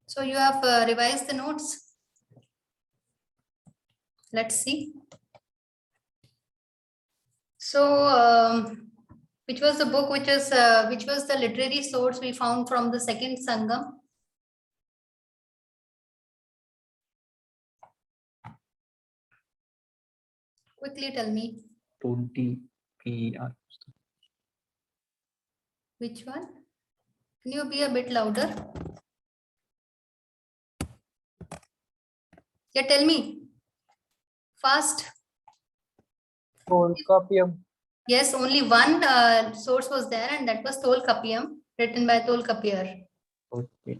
So you have revised the notes. Let's see. So which was the book which was the literary source we found from the second Sangam? Quickly tell me. 20 PR. Which one? Can you be a bit louder? Yeah, tell me. Fast. Tolkappiyam. Yes, only one source was there, and that was Tolkappiyam, written by Tolkappiyar. Okay.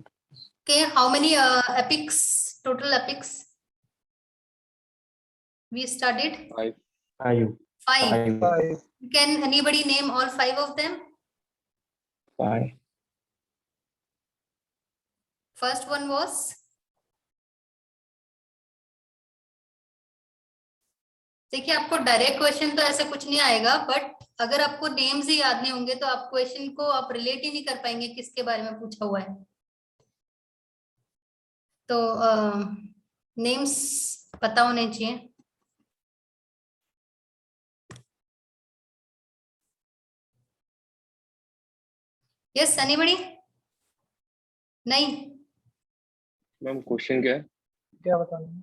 Okay, how many epics, total epics we studied? 5. Five. 5. Can anybody name all 5 of them? 5. First one was? देखिए, आपको direct question तो ऐसे कुछ नहीं आएगा, but अगर आपको names ही याद नहीं होंगे तो आप क्वेश्चन को आप रिलेट ही नहीं कर पाएंगे किसके बारे में पूछा हुआ है. तो नेम्स पता होने चाहिए. Yes, anybody? नहीं. मैम क्वेश्चन क्या है? क्या बताना?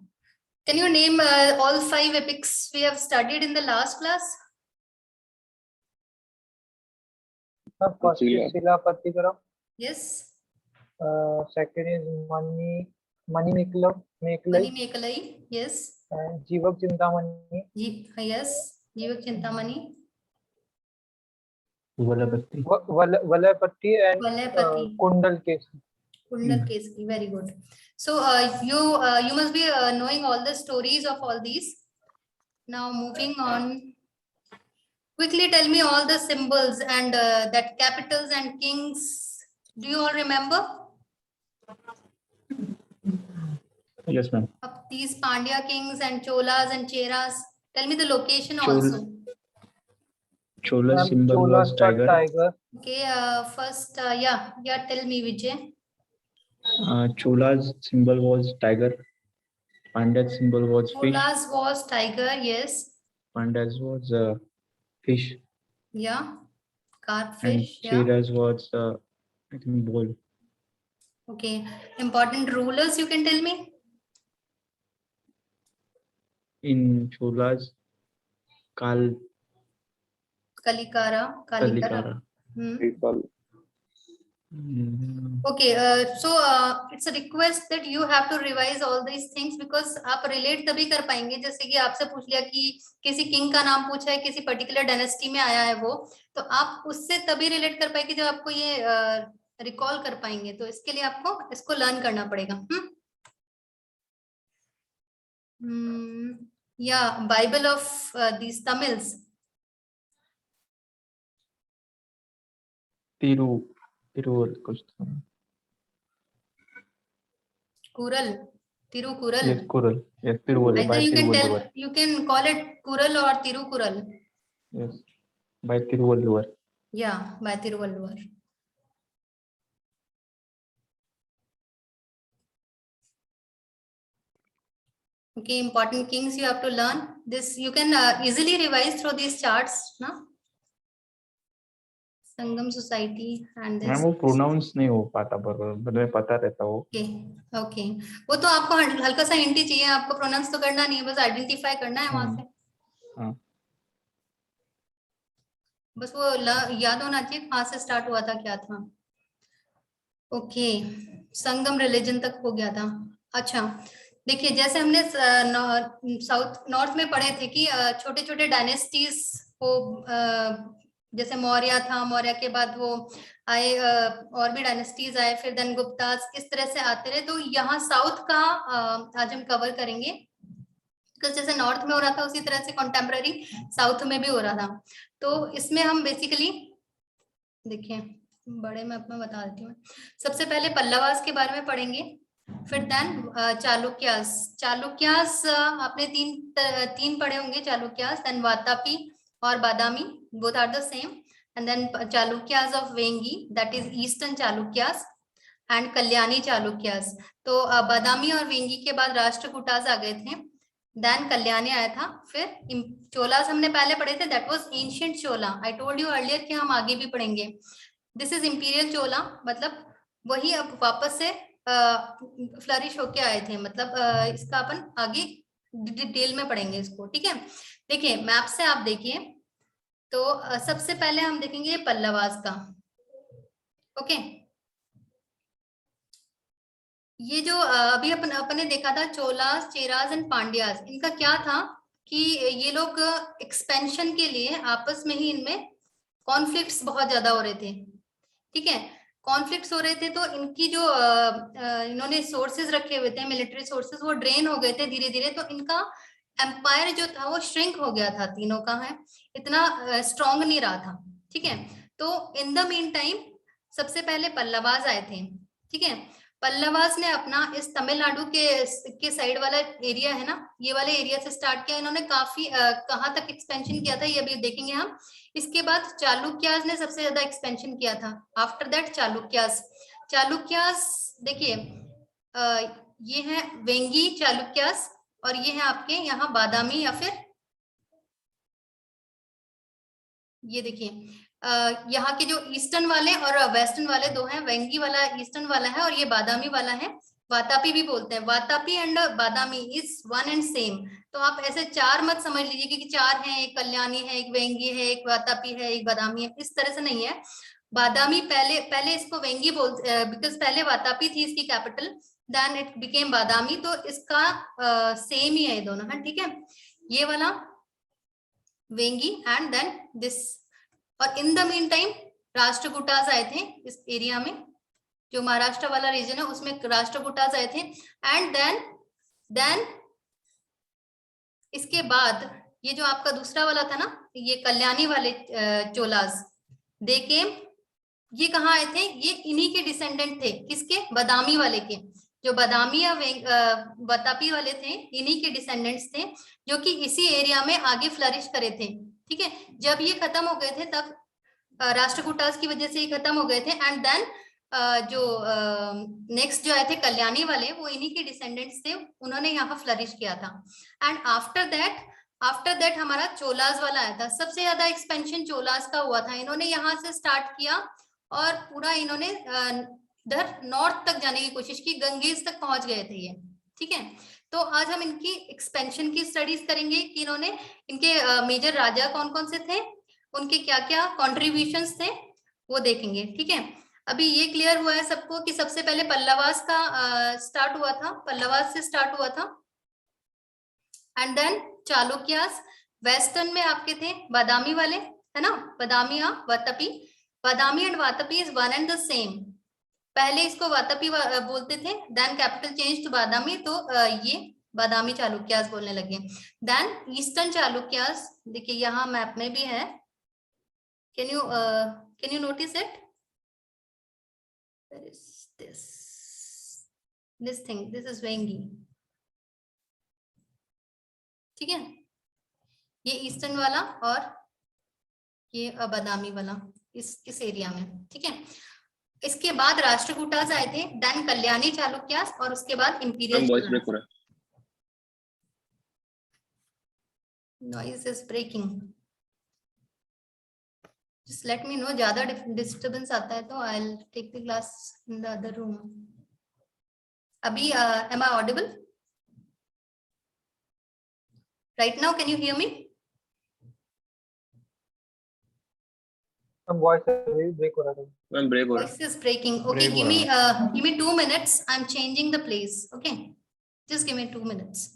Can you name all 5 epics we have studied in the last class? First is Silapatikaram. Yes. Second is Manimekhalai. Manimekalai. Yes. Jivak Chintamani. Yes. Jivak Chintamani. Valapatti. Valapatti and Valapatti. Kundal Kesi. Kundal Kesi. Very good. So you must be knowing all the stories of all these. Now moving on. Quickly tell me all the symbols and that capitals and kings. Do you all remember? Yes, ma'am. Of these Pandya kings and Cholas and Cheras. Tell me the location Chol- also. Chola symbol was tiger. Okay, first, yeah, tell me, Vijay. Chola's symbol was tiger. Pandya's symbol was fish. Cholas was tiger, yes. Pandya's was fish. Yeah, carp And fish, yeah. Chera's was I think bull. Okay, important rulers you can tell me? In Chola's, Kalikara. Hmm. Okay, so it's a request that you have to revise all these things because आप relate तभी कर पाएंगे. जैसे कि आपसे पूछ लिया कि किसी किंग का नाम पूछा है, किसी पर्टिकुलर डायनेस्टी में आया है वो, तो आप उससे तभी रिलेट कर पाएंगे जब आपको ये रिकॉल कर पाएंगे. तो इसके लिए आपको इसको लर्न करना पड़ेगा. Yeah, Bible of these Tamils. Tiruval कुछ था. Kural. Tirukural. Yes, Kural. Yes, Tiruval. Either By Tiruvalluvar. you can call it Kural or Tirukural. Yes, by Tiruvalluvar. Yeah, by Tiruvalluvar. Okay, important kings you have to learn. This you can easily revise through these charts, no? Sangam society and this. Ma'am वो pronounce नहीं हो पाता बराबर, मुझे पता रहता हो. Okay, वो तो आपको हल्का सा हिंट ही चाहिए. आपको प्रोनाउंस तो करना नहीं है, बस आइडेंटिफाई करना है वहां से. हाँ. बस वो याद होना चाहिए कहाँ से स्टार्ट हुआ था, क्या था. ओके, संगम रिलीजन तक हो गया था. अच्छा, देखिए जैसे हमने साउथ नॉर्थ में पढ़े थे कि छोटे छोटे डायनेस्टीज को, जैसे मौर्य था, मौर्य के बाद वो आए, और भी डायनेस्टीज आए, फिर देन गुप्तास, इस तरह से आते रहे. तो यहाँ साउथ का आज हम कवर करेंगे, बिकॉज जैसे नॉर्थ में हो रहा था उसी तरह से कॉन्टेम्पररी साउथ में भी हो रहा था. तो इसमें हम बेसिकली देखिए, बड़े में अपना बता देती हूँ. सबसे पहले पल्लवास के बारे में पढ़ेंगे, फिर देन चालुक्यास आपने तीन पढ़े होंगे. चालुक्यास, देन वातापी और Badami, both are the same. and then Chalukyas of Vengi, that is Eastern Chalukyas, and Kalyani Chalukyas. तो बादामी और वेंगी के बाद राष्ट्रकूटास आ गए थे, देन कल्याणी आया था, फिर चोलास हमने पहले पढ़े थे, that was ancient Chola. I told you earlier कि हम आगे भी पढ़ेंगे. दिस इज इंपीरियल चोला, मतलब वही अब वापस से फ्लरिश होके आए थे, मतलब इसका अपन आगे डिटेल में पढ़ेंगे इसको. ठीक है, देखिए मैप से आप देखिए तो सबसे पहले हम देखेंगे पल्लवास का. ओके, ये जो अभी अपने देखा था चोलास, चेरास एंड पांड्यास, इनका क्या था कि ये लोग एक्सपेंशन के लिए आपस में ही इनमें कॉन्फ्लिक्ट्स बहुत ज्यादा हो रहे थे. ठीक है, कॉन्फ्लिक्ट्स हो रहे थे तो इनकी जो इन्होंने सोर्सेज रखे हुए थे, मिलिट्री सोर्सेज, वो ड्रेन हो गए थे धीरे धीरे. तो इनका एम्पायर जो था वो श्रिंक हो गया था, तीनों का है, इतना स्ट्रॉन्ग नहीं रहा था. ठीक है, तो इन द मीन टाइम सबसे पहले पल्लवास आए थे. ठीक है, पल्लवास ने अपना इस तमिलनाडु के साइड वाला एरिया है ना, ये वाले एरिया से स्टार्ट किया. इन्होंने काफी कहाँ तक एक्सपेंशन किया था ये अभी देखेंगे हम. इसके बाद चालुक्यास ने सबसे ज्यादा एक्सपेंशन किया था. आफ्टर दैट चालुक्यास देखिए ये है वेंगी चालुक्यास, और ये है आपके यहाँ बादामी, या फिर ये देखिए यहाँ के जो ईस्टर्न वाले और वेस्टर्न वाले दो हैं. वेंगी वाला ईस्टर्न वाला है और ये बादामी वाला है. वातापी भी बोलते हैं. Vatapi and Badami is one and same. तो आप ऐसे चार मत समझ लीजिए क्योंकि चार हैं, एक कल्याणी है, एक वेंगी है, एक वातापी है, एक बादामी है, इस तरह से नहीं है. बादामी पहले इसको वेंगी बोलते, बिकॉज पहले वातापी थी इसकी कैपिटल, देन इट बिकेम बादामी. तो इसका सेम ही है ये दोनों है. ठीक है, ये वाला वेंगी एंड देन दिस. और in the meantime Rashtrakutas आए थे इस एरिया में, जो महाराष्ट्र वाला रीजन है उसमें राष्ट्रकूटास आए थे. एंड देन इसके बाद ये जो आपका दूसरा वाला था ना, ये कल्याणी वाले चोलास, देखे ये कहाँ आए थे, ये इन्हीं के डिसेंडेंट थे. किसके? बादामी वाले के. जो बादामी या वातापी वाले थे इन्हीं के डिसेंडेंट्स थे, जो कि इसी एरिया में आगे फ्लरिश करे थे. ठीक है, जब ये खत्म हो गए थे तब राष्ट्रकूटास की वजह से ये खत्म हो गए थे. एंड देन जो नेक्स्ट जो आए थे कल्याणी वाले, वो इन्हीं के डिसेंडेंट्स थे, उन्होंने यहाँ फ्लरिश किया था. एंड आफ्टर दैट हमारा चोलास वाला आया था. सबसे ज्यादा एक्सपेंशन चोलास का हुआ था. इन्होंने यहाँ से स्टार्ट किया और पूरा इन्होंने इधर नॉर्थ तक जाने की कोशिश की, गंगेज तक पहुंच गए थे ये. ठीक है, तो आज हम इनकी एक्सपेंशन की स्टडीज करेंगे कि इन्होंने, इनके मेजर राजा कौन कौन से थे, उनके क्या क्या कॉन्ट्रीब्यूशंस थे, वो देखेंगे. ठीक है, अभी ये क्लियर हुआ है सबको कि सबसे पहले पल्लवास का स्टार्ट हुआ था, पल्लवास से स्टार्ट हुआ था. And then Chalukyas. वेस्टर्न में आपके थे बादामी वाले, है ना, बादामी या Vatapi. Badami and Vatapi is one and the same. पहले इसको वातापी बोलते थे, then capital change to Badami, तो ये बादामी चालुक्यास बोलने लगे. देन ईस्टर्न चालुक्यास, देखिए यहाँ मैप में भी है. Can you notice it? Where is this thing? This is Vengi. ठीक है, ये ईस्टर्न वाला और ये बादामी वाला इस एरिया में. ठीक है, इसके बाद राष्ट्रकूटास आए थे, देन कल्याणी चालुक्यास, और उसके बाद इंपीरियल. वॉइस ब्रेक हो रहा है. Noise is breaking. Just let me know ज्यादा डिस्टर्बेंस आता है तो I'll take the class in the other room. अभी am I audible? Right now, can you hear me? Voice break हो रहा था. मैम ब्रेक हो रहा है. Voice is breaking. Okay, give me 2 minutes. I'm changing the place. Okay, just give me 2 minutes.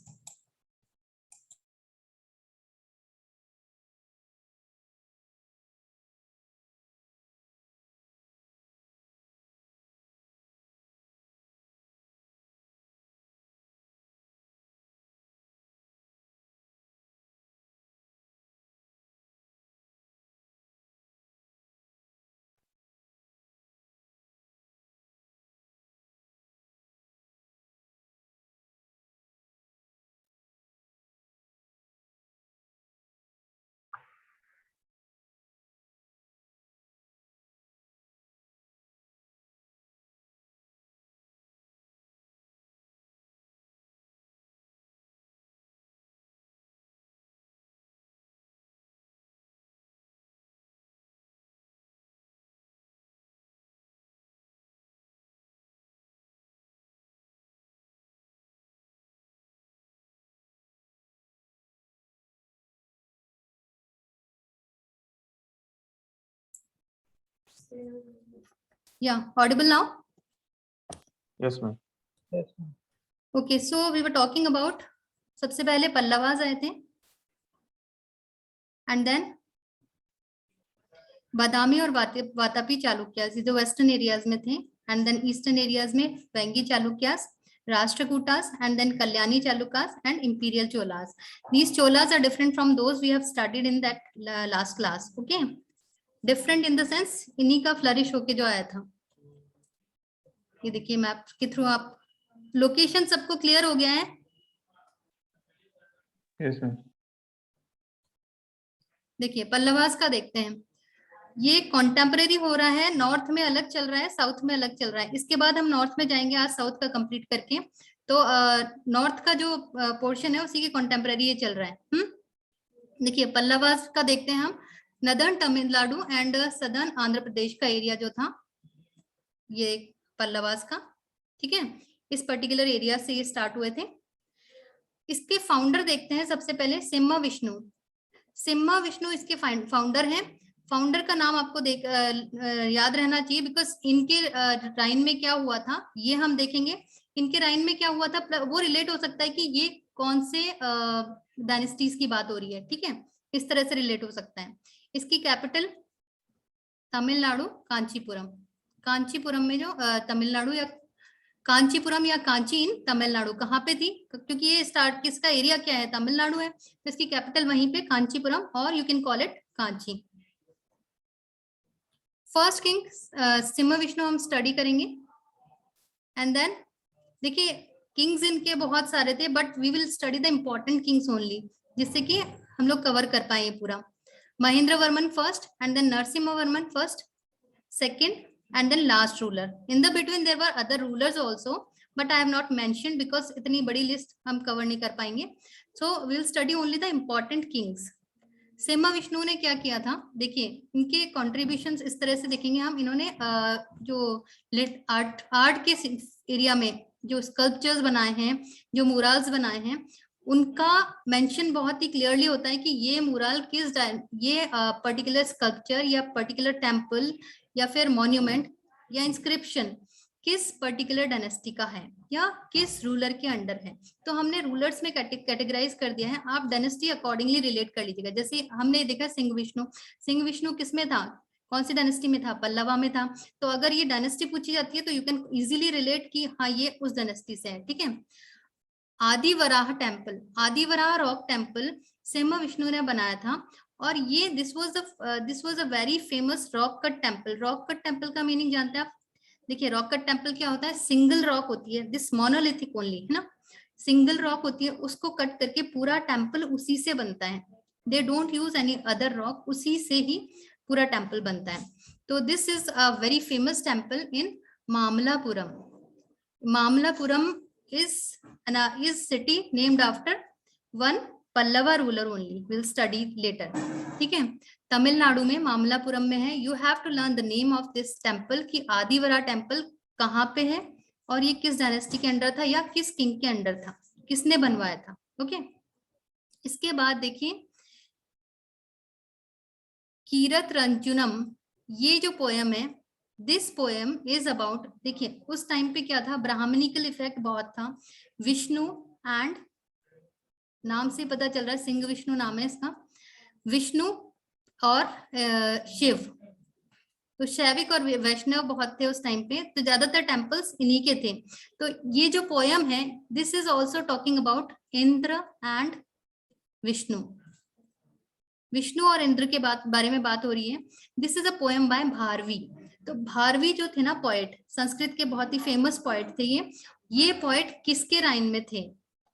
Yeah, audible now? Yes, ma'am. Yes, ma'am. Okay, so we were talking about, सबसे पहले पल्लवास आए थे, and then बादामी और वातापी चालुक्यास, ये जो western areas में थे, and then eastern areas में Vengi Chalukyas, Rashtrakutas, and then Kalyani Chalukyas and Imperial Cholas. These Cholas are different from those we have studied in that last class. Okay, different in the sense इन्हीं का flourish होके जो आया था. ये देखिए मैप के थ्रू आप, लोकेशन सबको क्लियर हो गया है? Yes, ma'am. देखिए पल्लवास का देखते हैं, ये कॉन्टेम्परेरी हो रहा है, नॉर्थ में अलग चल रहा है, साउथ में अलग चल रहा है. इसके बाद हम नॉर्थ में जाएंगे आज साउथ का कंप्लीट करके. तो नॉर्थ का जो पोर्शन है उसी के कॉन्टेम्परेरी ये चल रहा है. देखिए पल्लवास का देखते हैं हम, northern Tamil Nadu and southern Andhra Pradesh का एरिया जो था ये पल्लवास का. ठीक है, इस पर्टिकुलर एरिया से ये स्टार्ट हुए थे. इसके फाउंडर देखते हैं सबसे पहले, सिम्हा विष्णु. सिम्हा विष्णु इसके फाउंडर हैं. फाउंडर का नाम आपको याद रहना चाहिए, बिकॉज इनके राइन में क्या हुआ था ये हम देखेंगे. इनके राइन में क्या हुआ था वो रिलेट हो सकता है कि ये कौन से डायनेस्टीज की बात हो रही है. ठीक है, इस तरह से रिलेट हो सकता है. इसकी कैपिटल तमिलनाडु कांचीपुरम. कांचीपुरम में जो तमिलनाडु या कांचीपुरम या कांची इन तमिलनाडु कहाँ पे थी, क्योंकि ये स्टार्ट किसका एरिया क्या है, तमिलनाडु है, तो इसकी कैपिटल वहीं पे कांचीपुरम, और you can call it Kanchi. First king Simha Vishnu हम स्टडी करेंगे, एंड देन देखिए किंग्स इनके बहुत सारे थे, but we will study the important kings only, जिससे कि हम लोग कवर कर पाए पूरा. Mahendra Varman first, and then Narasimha Varman first, second, and then last ruler. In the between there were other rulers also, but I have not mentioned because इतनी बड़ी list हम कवर नहीं कर पाएंगे. So we will study only the important kings. Simha Vishnu ने क्या किया था, देखिए इनके contributions इस तरह से देखेंगे हम. इन्होंने जो आर्ट के एरिया में जो स्कल्पचर्स बनाए हैं, जो मुराल्स बनाए हैं, उनका मेंशन बहुत ही क्लियरली होता है कि ये मुराल किस, ये पर्टिकुलर स्कल्पचर या पर्टिकुलर टेम्पल या फिर मॉन्यूमेंट या इंस्क्रिप्शन किस पर्टिकुलर डायनेस्टी का है या किस रूलर के अंडर है. तो हमने रूलर्स में कैटेगराइज कर दिया है, आप डायनेस्टी अकॉर्डिंगली रिलेट कर लीजिएगा. जैसे हमने देखा सिंह विष्णु, सिंह विष्णु किस में था, कौन सी डायनेस्टी में था, पल्लवा में था. तो अगर ये डायनेस्टी पूछी जाती है तो यू कैन इजीली रिलेट कि हाँ ये उस डायनेस्टी से है. ठीक है, Adivaraha temple, Adivaraha rock temple Simha Vishnu ने बनाया था, और ये this was a very famous rock cut temple. Rock cut temple का मीनिंग जानते हैं आप? देखिए रॉक कट टेम्पल क्या होता है, सिंगल रॉक होती है, दिस मोनोलिथिक ओनली, है ना, सिंगल रॉक होती है, उसको कट करके पूरा टेम्पल उसी से बनता है. They don't use any other rock, उसी से ही पूरा टेम्पल बनता है. तो this is a very famous temple in Mamallapuram. Mamallapuram is city named after one Pallava ruler only. We'll study later. ठीक है, तमिलनाडु में मामलापुरम में है. You have to learn the name of this temple कि आदिवरा टेम्पल कहाँ पे है और ये किस डायनेस्टी के अंडर था या किस किंग के अंडर था, किसने बनवाया था. ओके, इसके बाद देखिए कीरत रंजुनम, ये जो पोयम है, दिस पोएम इज अबाउट, देखिए उस टाइम पे क्या था, ब्राह्मणिकल इफेक्ट बहुत था. विष्णु एंड, नाम से पता चल रहा है सिंह विष्णु नाम है इसका, विष्णु और शिव. तो शैविक और वैष्णव बहुत थे उस टाइम पे, तो ज्यादातर टेम्पल्स इन्हीं के थे. तो ये जो पोएम है, this is also talking about Indra and Vishnu. Vishnu और इंद्र के बारे में बात हो रही है. This is a poem by Bharvi. तो भारवी जो थे ना पोएट, संस्कृत के बहुत ही फेमस पोएट थे ये पोएट किसके राइन में थे,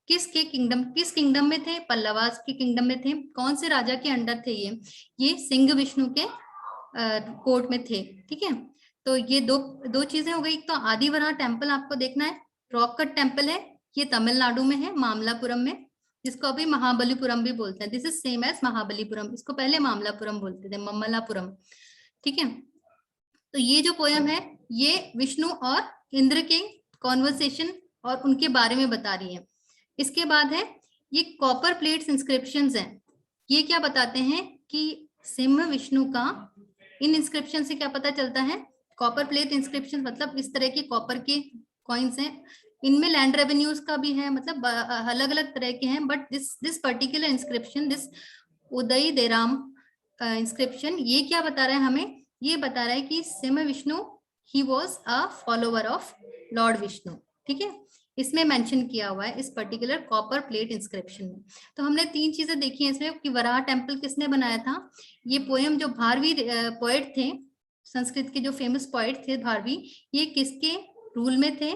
किस किंगडम में थे, पल्लवास के किंगडम में थे. कौन से राजा के अंडर थे ये सिंह विष्णु के कोर्ट में थे. ठीक है, तो ये दो चीजें हो गई. तो आदिवरा टेम्पल आपको देखना है, रॉक कट टेम्पल है, ये तमिलनाडु में है, मामलापुरम में, जिसको अभी महाबलीपुरम भी बोलते हैं. This is same as Mahabalipuram, इसको पहले मामलापुरम बोलते थे, ममलापुरम. ठीक है, तो ये जो पोयम है ये विष्णु और इंद्र के कॉन्वर्सेशन और उनके बारे में बता रही है. इसके बाद है ये कॉपर प्लेट्स इंस्क्रिप्शंस हैं. ये क्या बताते हैं कि सिम्हा विष्णु का इन इंस्क्रिप्शन से क्या पता चलता है, कॉपर प्लेट इंस्क्रिप्शन मतलब इस तरह के कॉपर के कॉइन्स हैं, इनमें लैंड रेवेन्यूज का भी है, मतलब अलग अलग तरह के हैं, but this particular inscription, this Udayendiram inscription, ये क्या बता रहा है हमें, ये बता रहा है कि Singh Vishnu he was a follower of Lord Vishnu, ठीक है, इसमें मेंशन किया हुआ है इस पर्टिकुलर कॉपर प्लेट इंस्क्रिप्शन में। तो हमने 3 चीजें देखी हैं इसमें कि वराह टेम्पल किसने बनाया था, ये पोएम जो भारवी पोएट थे, संस्कृत के जो फेमस पोएट थे भारवी, ये किसके रूल में थे,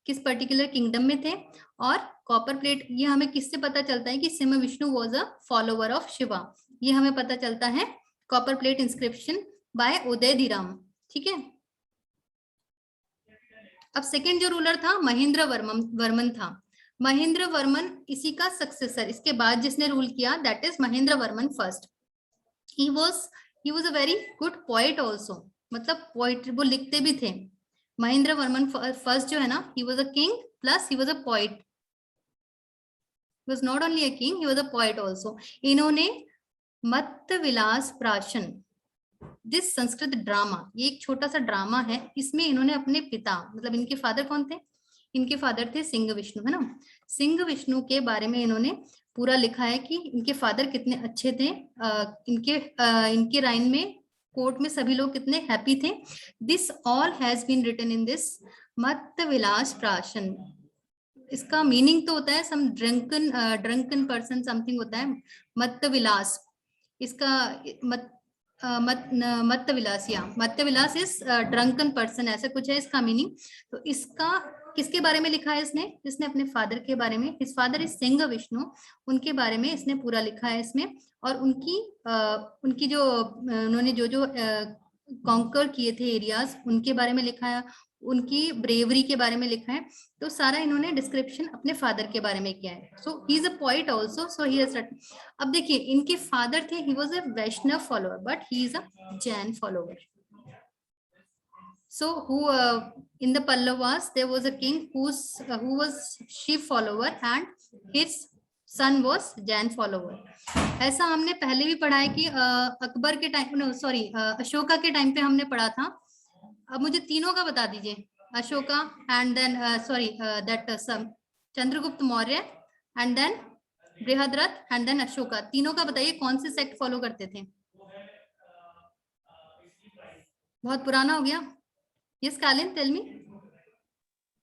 किस पर्टिकुलर किंगडम में थे, और कॉपर प्लेट ये हमें किससे पता चलता है कि Singh Vishnu was a follower of Shiva, ये हमें पता चलता है कॉपर प्लेट इंस्क्रिप्शन बाय उदय धीराम, ठीक है। अब सेकेंड जो रूलर था महेंद्र वर्मन था, महेंद्र वर्मन इसी का सक्सेसर, इसके बाद जिसने रूल किया that is Mahendra Varman first. he was a very good poet also, मतलब पोइट्री वो लिखते भी थे। महेंद्र वर्मन फर्स्ट जो है ना, he was a king plus he was a poet, he was not only a king, he was a poet also। इन्होंने मत्त विलास प्राशन, दिस संस्कृत ड्रामा, ये एक छोटा सा ड्रामा है, इसमें इन्होंने अपने पिता मतलब इनके फादर कौन थे, इनके फादर थे सिंह विष्णु, है ना, सिंह विष्णु के बारे में इन्होंने पूरा लिखा है कि इनके फादर कितने अच्छे थे, इनके राइन में कोर्ट में सभी लोग कितने हैप्पी थे। This all has been written in this Matta Vilasa प्राशन। इसका मीनिंग तो होता है सम ड्रंकन पर्सन समथिंग होता है मत्त विलास, इसका मत्त विलास या मत्त विलास इज ड्रंकन पर्सन, ऐसा कुछ है इसका मीनिंग। तो इसका किसके बारे में लिखा है इसने, इसने अपने फादर के बारे में, his father is Singh Vishnu, उनके बारे में इसने पूरा लिखा है इसमें, और उनकी जो उन्होंने जो कॉन्कर किए थे एरियाज उनके बारे में लिखा है, उनकी ब्रेवरी के बारे में लिखा है, तो सारा इन्होंने डिस्क्रिप्शन अपने फादर के बारे में किया है। So he is a poet also, so he has written. अब देखिए इनके फादर थे, he was a Vaishnava follower but he is a Jain follower. So who in the Pallavas there was a king who was Shiv follower and his son was Jain follower। ऐसा हमने पहले भी पढ़ा है कि अकबर के टाइम, सॉरी अशोका के टाइम पे हमने पढ़ा था। अब मुझे तीनों का बता दीजिए, Ashoka and then sorry that Chandragupta Maurya and then Brihadratha and then Ashoka, तीनों का बताइए कौन से सेक्ट फॉलो करते थे। बहुत पुराना हो गया। Yes, Kalin, tell me.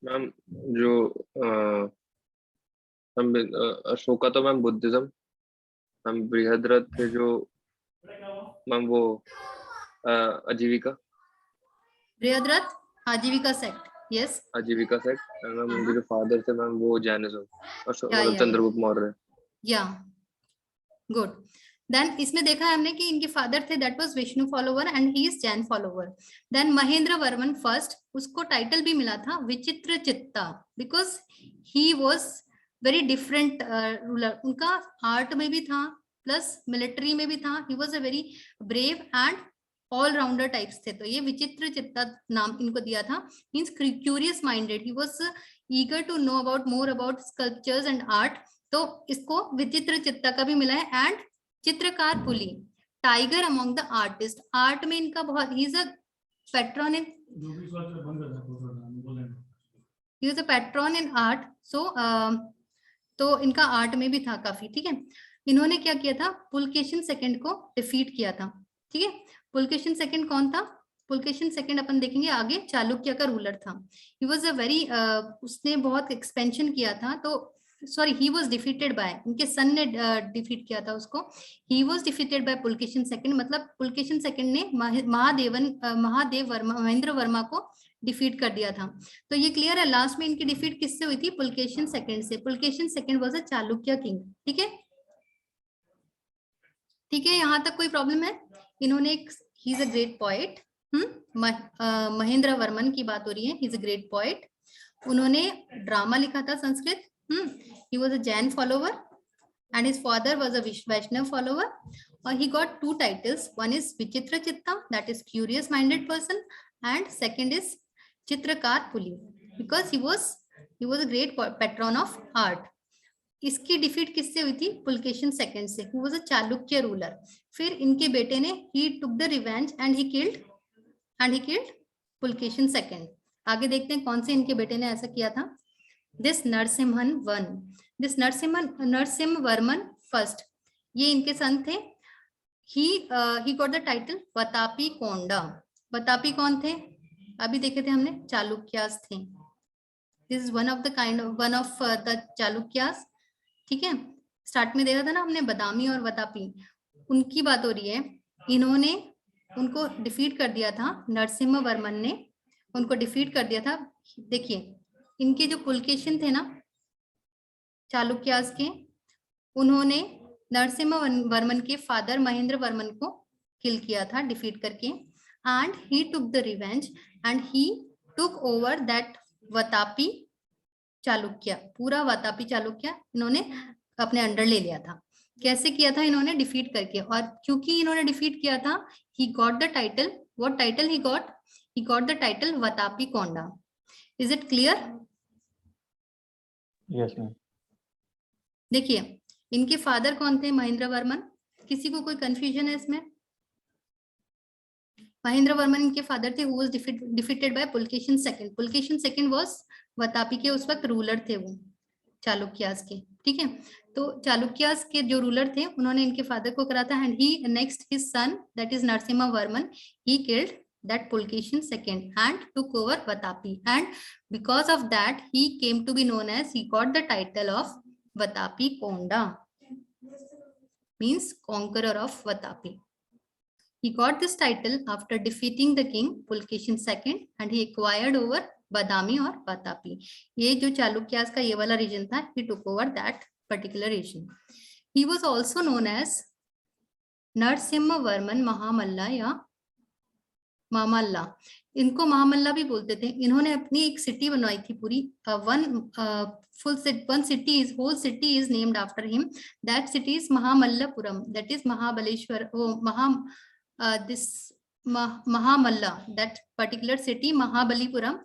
Ma'am जो मैम अशोका तो मैम बुद्धिज्म, मैम बृहद्रथ थे जो मैम वो आजीविका, बृहद्रथ आजीविका सेक्ट, यस आजीविका सेक्ट, मैम उनके जो फादर थे मैम वो जैनिज्म, या चंद्रगुप्त मौर्य। या गुड। देन इसमें देखा है हमने कि इनके फादर थे that was Vishnu follower and he is Jain follower. Then Mahendra Varman first, उसको टाइटल भी मिला था Vichitra Chitta because he was very different ruler, उनका आर्ट में भी था प्लस मिलिट्री में भी था, he was a very brave and all rounder types थे, तो ये विचित्र चित्ता नाम इनको दिया था, means curious minded, he was eager to know about more about sculptures and art, तो इसको विचित्र चित्ता का भी मिला है। And Chitrakarapuli, tiger among the artist, art में इनका बहुत, he is a patron in, he is a patron in art, so तो इनका आर्ट में भी था काफी, ठीक है। इन्होंने क्या किया था, पुलकेशिन सेकंड को डिफीट किया था, ठीक है। पुलकेशिन सेकंड कौन था, पुलकेशिन सेकंड अपन देखेंगे आगे, चालुक्य का रूलर था। ही वाज अ वेरी उसने बहुत एक्सपेंशन किया था, तो sorry he was defeated by, इनके सन ने डिफीट किया था उसको, he was defeated by Pulakeshin second, मतलब पुलकेशिन सेकंड ने महादेव वर्मा, महेंद्र वर्मा को डिफीट कर दिया था। तो ये क्लियर है, लास्ट में इनकी डिफीट किससे हुई थी, पुलकेशिन सेकंड से। Pulakeshin second was a Chalukya king, ठीक है, ठीक है, यहाँ तक कोई प्रॉब्लम है। इन्होंने एक, ही is a great poet, Mahendra Varman की बात हो रही है, ही इज अ ग्रेट पोएट, उन्होंने ड्रामा लिखा था Sanskrit, he was a Jain follower and his father was a Vaishnav follower, or he got 2 titles, one is Vichitra Chitta, that is curious minded person, and second is Chitrakar Puli, because he was a great patron of art. इसकी defeat किससे हुई थी? Pulakeshin second से, who was a Chalukya ruler. फिर इनके बेटे ने he took the revenge and he killed Pulakeshin second. आगे देखते हैं कौन से इनके बेटे ने ऐसा किया था। दिस नरसिम्हवर्मन फर्स्ट, ये इनके सन थे। he got the title Vatapi कोंडा। वतापी कौन थे? अभी देखे थे हमने, चालुक्यास थे। This is one of the Chalukyas. ठीक है, स्टार्ट में देखा था ना हमने बादामी और वतापी, उनकी बात हो रही है। इन्होंने उनको डिफीट कर दिया था, नरसिम्हवर्मन ने उनको डिफीट कर दिया था। देखिए इनके जो पुलकेशिन थे ना चालुक्यास के, उन्होंने नरसिम्हवर्मन के फादर महेंद्र वर्मन को किल किया था डिफीट करके। And he took the revenge and he took over that Vatapi Chalukya, पूरा वतापी चालुक्य इन्होंने अपने अंडर ले लिया था। कैसे किया था? इन्होंने डिफीट करके। और क्योंकि इन्होंने डिफीट किया था, ही got the title, what title he got? He got the title Vatapi Konda. Is it clear? Yes ma'am. देखिए इनके फादर कौन थे? महेंद्र वर्मन। किसी को कोई कंफ्यूजन है इसमें? महेंद्र वर्मन इनके फादर थे, who was defeated by Pulakeshin second. Pulakeshin second was Vatapi के उस वक्त रूलर थे, वो चालुक्यास के। ठीक है, तो चालुक्यास के जो रूलर थे उन्होंने इनके फादर को करा था। And he next his son that is Narasimhavarman, he killed that Pulkeshin second and took over Vatapi, and because of that he came to be known as, he got the title of Vatapi Konda, means conqueror of Vatapi. He got this title after defeating the king Pulkeshin second and he acquired over Badami or Vatapi. ये जो चालुक्यास का ये वाला reason था, he took over that particular region. He was also known as नरसिम्हवर्मन महामल्ला या मामल्ला। इनको महामल्ला भी बोलते थे। इन्होंने अपनी एक सिटी बनवाई थी पूरी, one city is, whole city is named after him. That city is Mahamallapuram, that is Mahabaleshwar, Mahamalla, that particular city Mahabalipuram,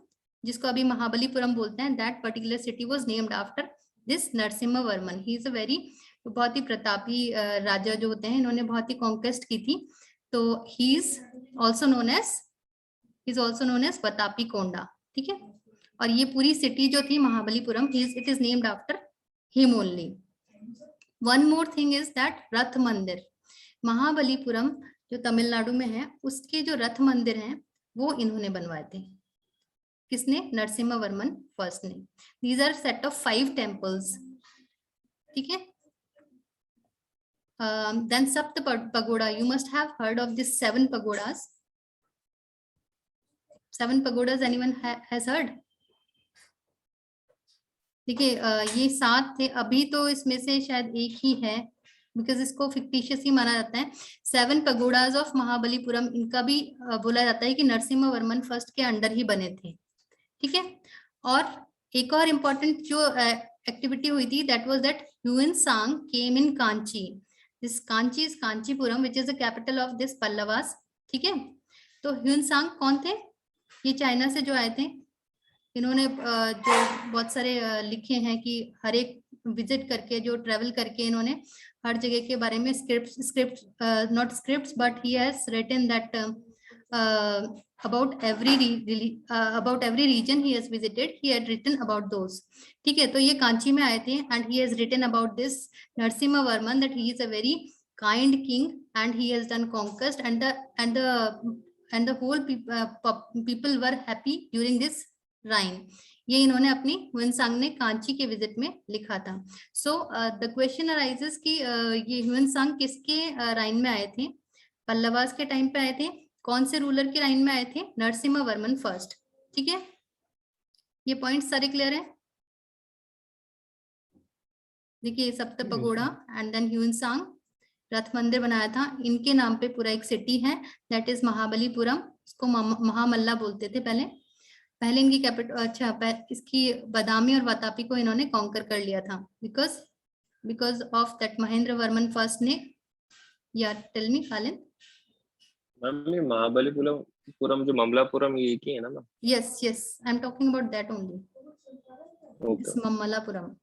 जिसको अभी महाबलीपुरम बोलते हैं, that particular city was named after this Narasimhavarman. He is a very, बहुत ही प्रतापी राजा जो होते हैं, इन्होंने बहुत ही कॉन्क्वेस्ट की थी। तो he is also known as Vatapi कोंडा। ठीक है, और ये पूरी सिटी जो थी Mahabalipuram, it is named after him only. One more thing is that रथ मंदिर, महाबलीपुरम जो तमिलनाडु में है, उसके जो रथ मंदिर हैं वो इन्होंने बनवाए थे। किसने? नरसिम्हवर्मन फर्स्ट ने। These are set of 5 temples. ठीक है, then Sapta Pagoda, you must have heard of this 7 pagodas. 7 pagodas, anyone has heard? देखिए ये 7 थे, अभी तो इसमें से शायद एक ही है, बिकॉज इसको फिक्टिशियस ही माना जाता है। 7 पगोडाज ऑफ महाबलीपुरम, इनका भी बोला जाता है कि नरसिम्हवर्मन फर्स्ट के अंडर ही बने थे। ठीक है, और एक और इम्पोर्टेंट जो एक्टिविटी हुई थी, that was that Hiuen Tsang came in Kanchi. This Kanchi is Kanchipuram which is the capital of this Pallavas. ठीक है, तो ह्यूएन-सांग कौन थे? ये चाइना से जो आए थे, इन्होंने जो बहुत सारे लिखे हैं कि हर एक विजिट करके, जो ट्रेवल करके, इन्होंने हर जगह के बारे में not scripts but he has written that about every region he has visited, he had written about those. ठीक है, तो ये कांची में आए थे and he has written about this Narasimhavarman, that he is a very kind king and he has done conquest, and the whole people were happy during this reign. ये इन्होंने अपनी ह्यूएन-सांग ने कांची के विजिट में लिखा था। सो द क्वेश्चन अराइजेस कि ये ह्यूएन-सांग किसके राइन में आए थे? पल्लवास के टाइम पे आए थे। कौन से रूलर के राइन में आए थे? नरसिम्हवर्मन फर्स्ट। ठीक है, ये पॉइंट सारे क्लियर है? देखिए सप्त पगोड़ा एंड देन ह्यूएन-सांग रथ मंदिर बनाया था, इनके नाम पे पूरा एक सिटी है, दैट इज महाबलीपुरम। इसको महामल्ला बोलते थे पहले इनकी कैपिटल, अच्छा इसकी बादामी और वातापी को इन्होंने कॉन्कर कर लिया था because of that Mahendravarman first ने। या टेल मी कालिन। मैम ये महाबलीपुरम जो ममलापुरम ये एक ही है ना ma'am? Yes I am talking about that only, okay Mamallapuram.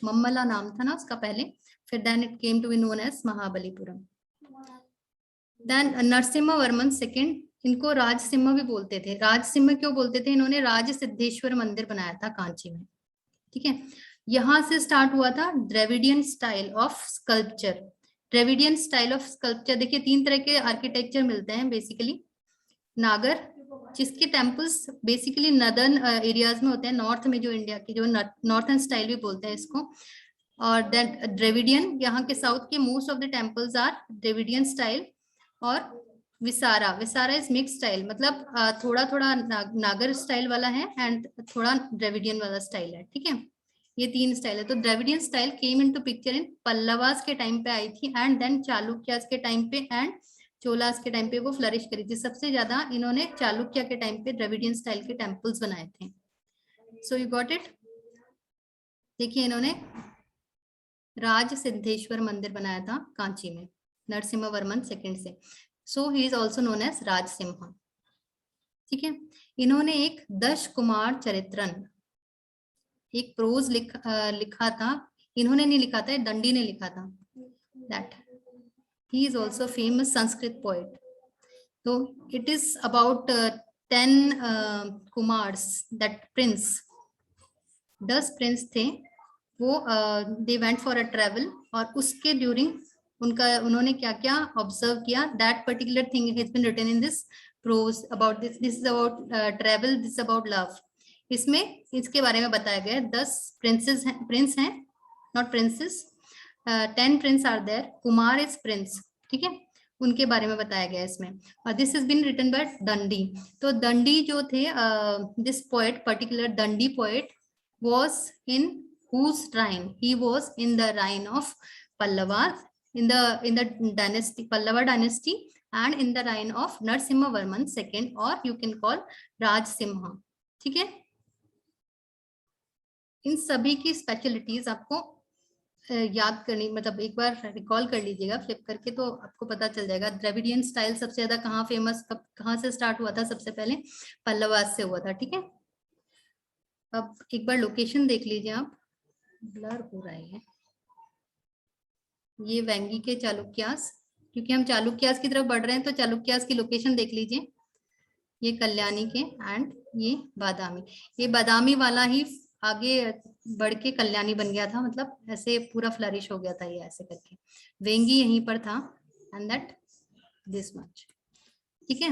Mamalla नाम था ना उसका पहले, फिर then it came to be known as Mahabalipuram. Then Narasimha Varman second, इनको राजसिम्हा भी बोलते थे। राजसिम्हा क्यों बोलते थे? इन्होंने राज सिद्धेश्वर मंदिर बनाया था कांची में, ठीक है। यहां से स्टार्ट हुआ था Dravidian style of sculpture. Dravidian style of sculpture, देखिए 3 तरह के आर्किटेक्चर मिलते हैं बेसिकली। नागर, जिसके टेम्पल्स बेसिकली नदर्न एरियाज में होते हैं, नॉर्थ में, जो इंडिया की जो नॉर्थन स्टाइल भी बोलते हैं इसको। और देन द्रविडियन, यहाँ के साउथ के most of the temples are Dravidian style. और Vesara, Vesara is mix style, मतलब थोड़ा थोड़ा नागर स्टाइल वाला है एंड थोड़ा द्रविडियन वाला स्टाइल है, ठीक है। ये 3 स्टाइल है। तो Dravidian style came into picture in Pallavas के टाइम पे आई थी, एंड देन चालुक्यास के टाइम पे एंड चोलास के टाइम पे वो फ्लरिश करी थी। सबसे ज्यादा इन्होंने चालुक्य के टाइम पे द्रविडियन स्टाइल के टेम्पल्स बनाए थे। So you got it. देखिए इन्होंने राज सिद्धेश्वर मंदिर बनाया था कांची में, नरसिम्हा वर्मन सेकंड से। So he is also known as Rajasimha, ठीक है। इन्होंने एक 10 कुमार चरित्रन, एक प्रोज लिखा था। इन्होंने नहीं लिखा था, दंडी ने लिखा था। That he is also famous Sanskrit poet. So it is about 10 Kumars, that prince, 10 prince थे वो, they went for a travel, और उसके during उन्होंने क्या क्या ऑब्जर्व किया, that particular thing has been written in this prose about this is about travel, this is about love। इसमें इसके बारे में बताया गया है। 10 प्रिंसेस हैं, प्रिंस हैं, not princes. 10 prince are there, Kumar is prince, ठीक है, उनके बारे में बताया गया है इसमें। और this is been written by Dandi. तो दंडी जो थे, this poet, particular Dandi poet was in whose reign? He was in the reign of Pallavas, in the dynasty, Pallava dynasty, and in the reign of Narasimha Varman II, or you can call Rajsimha, ठीक है। इन सभी की specialities आपको याद करनी, मतलब एक बार recall कर लीजिएगा फ्लिप करके, तो आपको पता चल जाएगा। द्रविडियन स्टाइल सबसे ज्यादा कहाँ फेमस, कहाँ से स्टार्ट हुआ था? सबसे पहले पल्लवास से हुआ था, ठीक है। अब एक बार लोकेशन देख लीजिए आप, ब्लर हो रहा है ये वेंगी के चालुक्यास, क्योंकि हम चालुक्यास की तरफ बढ़ रहे हैं, तो चालुक्यास की लोकेशन देख लीजिए। ये कल्याणी के एंड ये बादामी, ये बादामी वाला ही आगे बढ़ के कल्याणी बन गया था, मतलब ऐसे पूरा फ्लरिश हो गया था ये ऐसे करके। वेंगी यहीं पर था, एंड दैट दिस मच, ठीक है।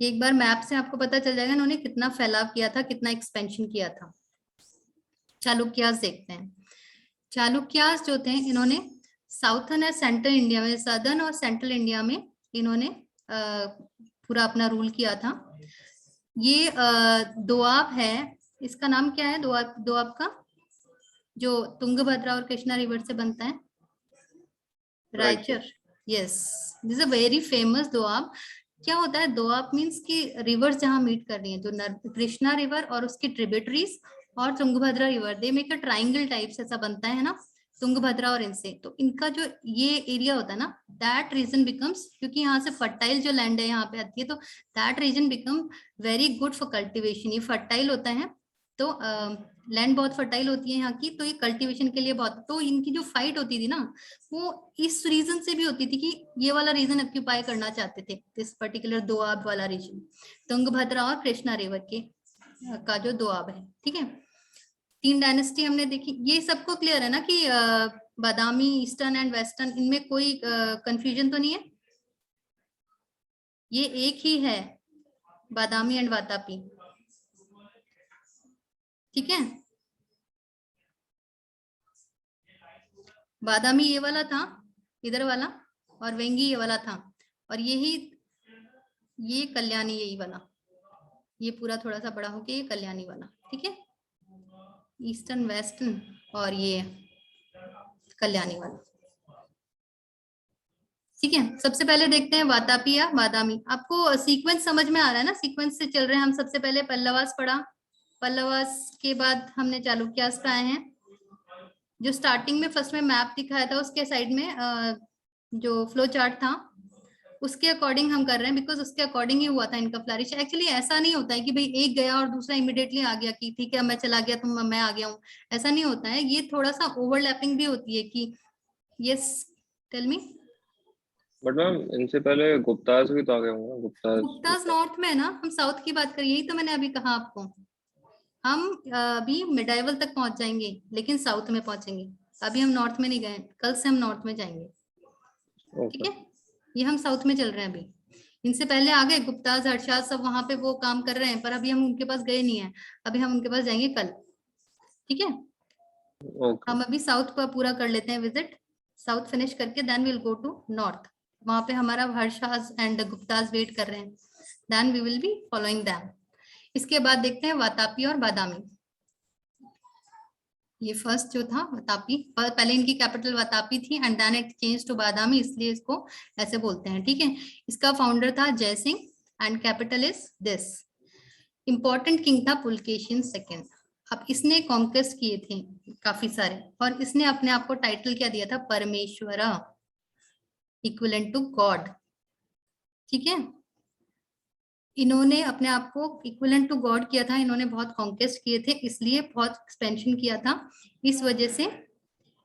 एक बार मैप से आपको पता चल जाएगा इन्होंने कितना फैलाव किया था, कितना एक्सपेंशन किया था। चालुक्यास देखते हैं। चालुक्यास जो थे, इन्होंने साउथर्न और सेंट्रल इंडिया में, सदर्न और सेंट्रल इंडिया में इन्होंने पूरा अपना रूल किया था। ये दोआब है, इसका नाम क्या है दोआब का, जो तुंगभद्रा और कृष्णा रिवर से बनता है? Raichur. Yes, this is a very famous doab. क्या होता है दोआब? मीन्स कि रिवर्स जहां मीट कर रही है, जो कृष्णा रिवर और उसकी ट्रिब्यूटरीज और Tungabhadra river, they make a triangle types, ऐसा बनता है ना तुंगभद्रा और इनसे। तो इनका जो ये एरिया होता है ना, दैट रीजन बिकम्स, क्योंकि यहाँ से फर्टाइल जो लैंड है यहाँ पे आती है, तो that region become very good for cultivation. ये फर्टाइल होता है, तो लैंड बहुत फर्टाइल होती है यहाँ की, तो ये कल्टीवेशन के लिए बहुत। तो इनकी जो फाइट होती थी ना, वो इस रीजन से भी होती थी कि ये वाला रीजन ऑक्यूपाई करना चाहते थे, दिस पर्टिकुलर दोआब वाला रीजन, तुंगभद्रा और कृष्णा रिवर के का जो दोआब है, ठीक है। 3 डायनेस्टी हमने देखी। ये सबको क्लियर है ना कि बादामी, ईस्टर्न एंड वेस्टर्न, इनमें कोई कंफ्यूजन तो नहीं है? ये एक ही है, बादामी एंड वातापी, ठीक है। बादामी ये वाला था, इधर वाला, और वेंगी ये वाला था, और ये कल्याणी यही वाला, ये पूरा थोड़ा सा बड़ा होके ये कल्याणी वाला, ठीक है। ईस्टर्न, वेस्टर्न, और ये कल्याणी वाला, ठीक है। सबसे पहले देखते हैं वातापी या बादामी। आपको सीक्वेंस समझ में आ रहा है ना? सीक्वेंस से चल रहे हैं हम। सबसे पहले पल्लवास पढ़ा, पल्लवास के बाद हमने चालुक्यास पे आए हैं। जो स्टार्टिंग में फर्स्ट में मैप दिखाया था, उसके साइड में जो फ्लो चार्ट था, उसके अकॉर्डिंग हम कर रहे हैं, बिकॉज उसके अकॉर्डिंग ही हुआ था इनका फ्लरिश। एक्चुअली ऐसा नहीं होता है कि भाई एक गया और दूसरा इमिडिएटली आ गया कि ठीक है मैं चला गया तो मैं आ गया हूँ, ऐसा नहीं होता है। ये थोड़ा सा ओवरलैपिंग भी होती है कि yes tell me. But ma'am इनसे पहले गुप्ताज भी तो आ गए होंगे, गुप्ताज नॉर्थ में है ना, हम साउथ की बात करें, यही तो मैंने अभी कहा आपको। हम अभी मिडाइवल तक पहुंच जाएंगे लेकिन साउथ में पहुंचेंगे, अभी हम नॉर्थ में नहीं गए, कल से हम नॉर्थ में जाएंगे, ठीक ओके। है। ये हम साउथ में चल रहे हैं अभी। इनसे पहले आ गए गुप्ताज हर्षाद सब, वहां पे वो काम कर रहे हैं, पर अभी हम उनके पास गए नहीं है, अभी हम उनके पास जाएंगे कल, ठीक है। ओके। हम अभी साउथ को पूरा कर लेते हैं विजिट, साउथ फिनिश करके then will go to north. वहां पे हमारा हर्षाज एंड गुप्ताज वेट कर रहे हैं, then we will be following them. इसके बाद देखते हैं वातापी और बादामी। ये फर्स्ट जो था वातापी, पहले इनकी कैपिटल वातापी थी and then it change to Badami, इसलिए इसको ऐसे बोलते हैं, ठीक है। इसका फाउंडर था जय Singh and capital is this. Important king था पुलकेशिन सेकंड। अब इसने कॉन्क्वेस्ट किए थे काफी सारे, और इसने अपने आप को टाइटल क्या दिया था, परमेश्वरा, इक्विवेलेंट टू गॉड, ठीक है। इन्होंने अपने आप को इक्विवेलेंट टू गॉड किया था, इन्होंने बहुत कॉन्क्वेस्ट किए थे, इसलिए बहुत एक्सपेंशन किया था। इस वजह से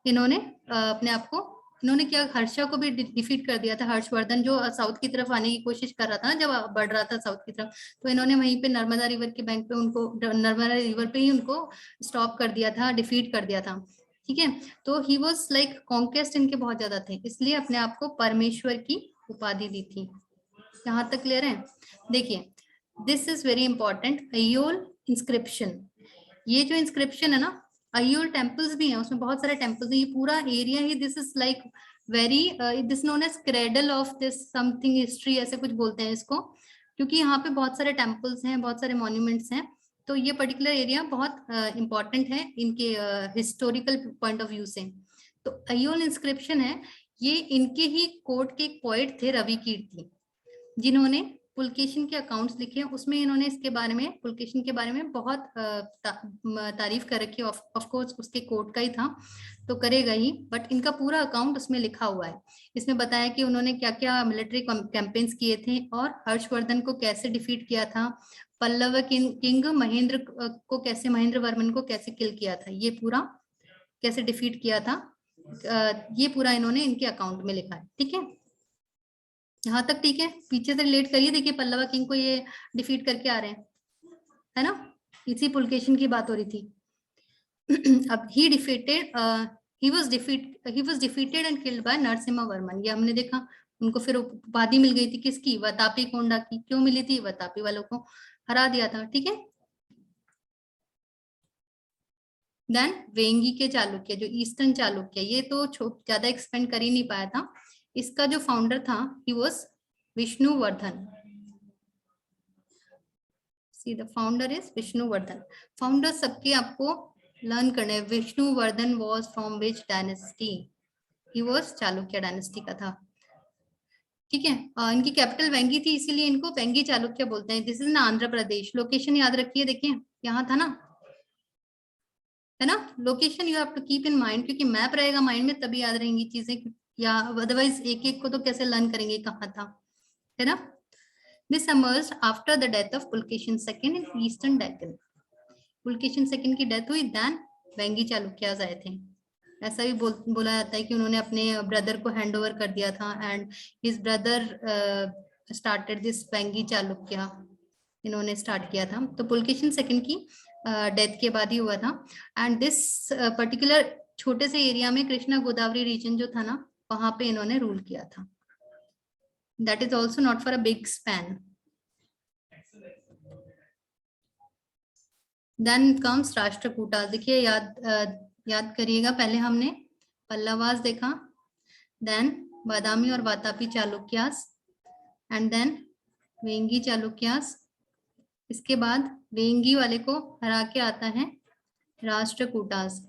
इन्होंने अपने आप को, इन्होंने क्या, हर्षा को भी डिफीट कर दिया था। हर्षवर्धन जो साउथ की तरफ आने की कोशिश कर रहा था ना, जब बढ़ रहा था साउथ की तरफ, तो इन्होंने वहीं पे नर्मदा रिवर के बैंक पे उनको, नर्मदा रिवर पे ही उनको स्टॉप कर दिया था, डिफीट कर दिया था, ठीक है। तो ही वॉज लाइक कॉन्क्वेस्ट इनके बहुत ज्यादा थे, इसलिए अपने आप को परमेश्वर की उपाधि दी थी। यहाँ तक क्लियर है। देखिए this is very important, Aihole inscription. ये जो इंस्क्रिप्शन है ना, अयोल टेम्पल्स भी हैं, उसमें बहुत सारे टेम्पल्स हैं, ये पूरा एरिया ही, this is like very, this known as cradle of this something history, ऐसे कुछ बोलते हैं इसको, क्योंकि यहाँ पे बहुत सारे टेम्पल्स हैं, बहुत सारे मॉन्यूमेंट्स हैं, तो ये पर्टिकुलर एरिया बहुत इंपॉर्टेंट है इनके हिस्टोरिकल पॉइंट ऑफ व्यू से। तो अयोल इंस्क्रिप्शन है, ये इनके ही कोर्ट के एक पोएट थे रवि कीर्ति, जिन्होंने पुलकेशिन के अकाउंट्स लिखे, उसमें इन्होंने इसके बारे में, पुलकेशिन के बारे में बहुत तारीफ कर रखी है। ऑफ कोर्स उसके कोर्ट का ही था तो करेगा ही, बट इनका पूरा अकाउंट उसमें लिखा हुआ है। इसमें बताया कि उन्होंने क्या क्या मिलिट्री कैंपेन्स किए थे और हर्षवर्धन को कैसे डिफीट किया था, पल्लव किंग महेंद्र को कैसे, महेंद्र वर्मन को कैसे किल किया था, ये पूरा कैसे डिफीट किया था, ये पूरा इन्होंने इनके अकाउंट में लिखा है, ठीक है। यहाँ तक ठीक है। पीछे से रिलेट करिए, देखिए पल्लवा किंग को ये डिफीट करके आ रहे हैं, है ना, इसी पुलकेशिन की बात हो रही थी। अब he was defeated and killed by Narasimha Varman, ये हमने देखा। उनको फिर उपाधि मिल गई थी, किसकी, वातापी कोंडा की। क्यों मिली थी, वातापी वालों को हरा दिया था, ठीक है। देन वेंगी के चालुक्य, जो ईस्टर्न चालुक्य, ये तो ज्यादा एक्सपेंड कर ही नहीं पाया था। इसका जो फाउंडर था he was Vishnuvardhana. See the founder is Vishnuvardhana. Founder सबके आपको लर्न करने। Vishnuvardhana was from which dynasty, he was Chalukya dynasty का था, ठीक है। इनकी कैपिटल वेंगी थी, इसीलिए इनको वेंगी चालुक्य बोलते हैं। दिस इज ना आंध्र प्रदेश। लोकेशन याद रखिए, देखिए यहाँ था ना, है ना, location you have to keep in mind, क्योंकि मैप रहेगा माइंड में तभी याद रहेंगी चीजें, या अदरवाइज एक एक को तो कैसे लर्न करेंगे कहाँ था, है ना। This emerged after the death of Pulkeshi II in Eastern Deccan. Pulkeshi II की डेथ हुई, देन वेंगी चालुक्यास आए थे। ऐसा भी बोला जाता है कि उन्होंने अपने ब्रदर को हैंड ओवर कर दिया था and his brother started this Vengi Chalukya, इन्होंने स्टार्ट किया था। तो पुलकेशिन II की डेथ के बाद ही हुआ था। एंड दिस पर्टिकुलर छोटे से एरिया में, कृष्णा गोदावरी रीजन जो था ना, वहां पे इन्होंने रूल किया था। That is also not for a big span. Then comes Rashtrakutas. देखिए याद करिएगा, पहले हमने पल्लवास देखा, देन बादामी और वातापी चालुक्यास, एंड देन वेंगी चालुक्यास। इसके बाद वेंगी वाले को हरा के आता है राष्ट्रकूटास।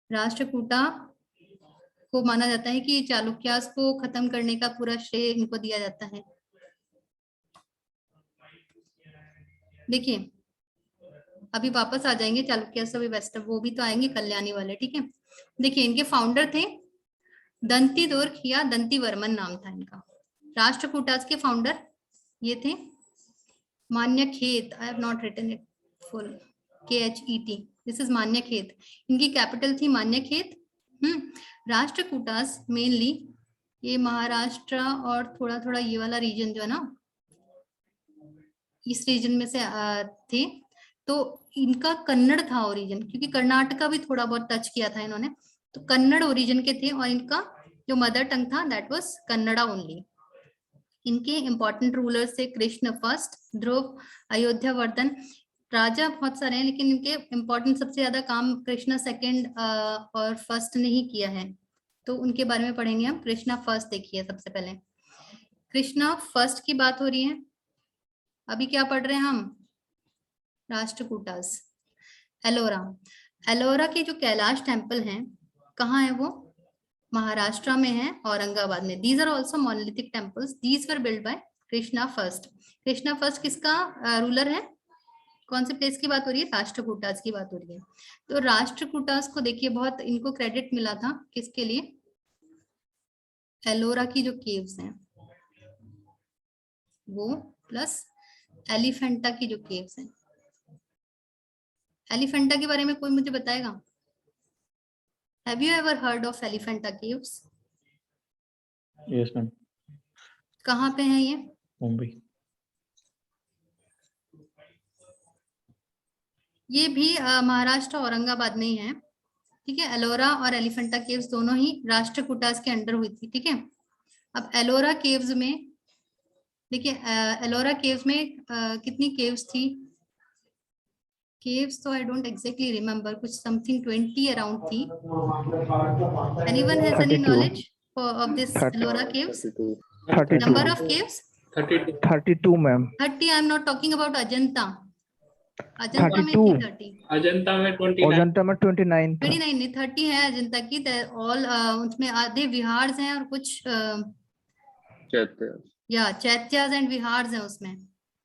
राष्ट्रकूटा को माना जाता है कि चालुक्यास को खत्म करने का पूरा श्रेय इनको दिया जाता है। देखिए अभी वापस आ जाएंगे चालुक्यास, अभी वेस्ट, वो भी तो आएंगे कल्याणी वाले, ठीक है। देखिए इनके फाउंडर थे दंती दुर्ग या दंती वर्मन नाम था इनका। राष्ट्रकूटास के फाउंडर ये थे Manyakheta. I have not written it full, KHET, this is Manyakheta. इनकी कैपिटल थी मान्यखेत। राष्ट्रकूटास मेनली ये महाराष्ट्र और थोड़ा थोड़ा ये वाला रीजन जो है ना, इस रीजन में से थे। तो इनका कन्नड़ था ओरिजिन, क्योंकि कर्नाटका भी थोड़ा बहुत टच किया था इन्होंने, तो कन्नड़ ओरिजिन के थे और इनका जो मदर टंग था दैट वाज कन्नड़ा ओनली। इनके इंपॉर्टेंट रूलर्स थे कृष्ण फर्स्ट, ध्रुव, अयोध्या वर्धन। राजा बहुत सारे हैं लेकिन इनके इंपॉर्टेंट सबसे ज्यादा काम कृष्णा सेकंड और फर्स्ट ने ही किया है, तो उनके बारे में पढ़ेंगे हम। कृष्णा फर्स्ट देखिए सबसे पहले, कृष्णा फर्स्ट की बात हो रही है। अभी क्या पढ़ रहे हैं हम, राष्ट्रकूटास। एलोरा, एलोरा के जो कैलाश टेम्पल हैं कहाँ है वो, महाराष्ट्र में है, औरंगाबाद में। These are also monolithic temples, these were build by Krishna first. Krishna first किसका रूलर है, कौन से प्लेस की बात हो रही है, राष्ट्रकूटास की बात हो रही है। तो राष्ट्रकूटास को देखिए बहुत इनको क्रेडिट मिला था, किसके लिए, एलोरा की जो केव्स हैं वो, प्लस एलिफेंटा की जो केव्स हैं। एलिफेंटा के बारे में कोई मुझे बताएगा, have you ever heard of Elephanta caves? Yes, ma'am. कहाँ पे है ये, Mumbai. ये भी महाराष्ट्र औरंगाबाद में ही है, ठीक है। एलोरा और एलिफेंटा केव्स दोनों ही राष्ट्रकूटास के अंडर हुई थी, ठीक है। अब एलोरा केव्स में देखिए, एलोरा केव्स में कितनी केव्स थी, केव्स तो आई डोंट एग्जैक्टली रिमेम्बर, कुछ समथिंग 20 अराउंड थी। Anyone has any 32. Knowledge of this 30. Ellora caves, 32. Number of caves? 32, ma'am. 30, I am not talking about Ajanta, Ajanta में 32. थी 30, अजंता में 29, अजंता में 29 था। 29 नहीं 30 है अजंता की। ऑल उसमें आधे विहार हैं और कुछ चैत्य। या चैत्यास एंड विहार्स हैं उसमें,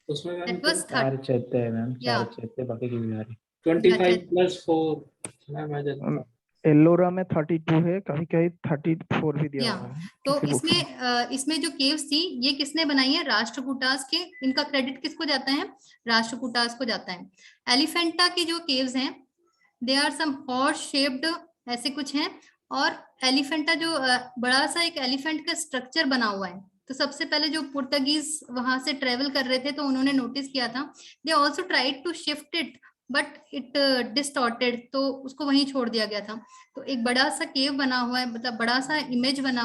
उसमें मैम दैट वाज चार चैत्य है मैम, Yeah. चार चैत्य, बाकी की बिहारी। 25 + 4 मैम अजंता। एलोरा में 32 है, कभी कभी 34 भी दिया या हुआ है तो किसी बुक्स में। इसमें जो केव्स थी ये किसने बनाई है, राष्ट्रकूटास के। इनका क्रेडिट किसको जाता है, राष्ट्रकूटास को जाता है। एलिफेंटा की जो केव्स हैं they are some horse shaped, ऐसे कुछ हैं। और एलिफेंटा जो बड़ा सा एक एलिफेंट का स्ट्रक्चर बना हुआ है, तो सबसे पहले जो पुर्तगीज वहां से ट्रेवल कर रहे थे तो उन्होंने नोटिस किया था, they also tried to shift it but it distorted, तो उसको वहीं छोड़ दिया गया था। तो एक बड़ा सा केव बना हुआ है, मतलब बड़ा सा इमेज बना,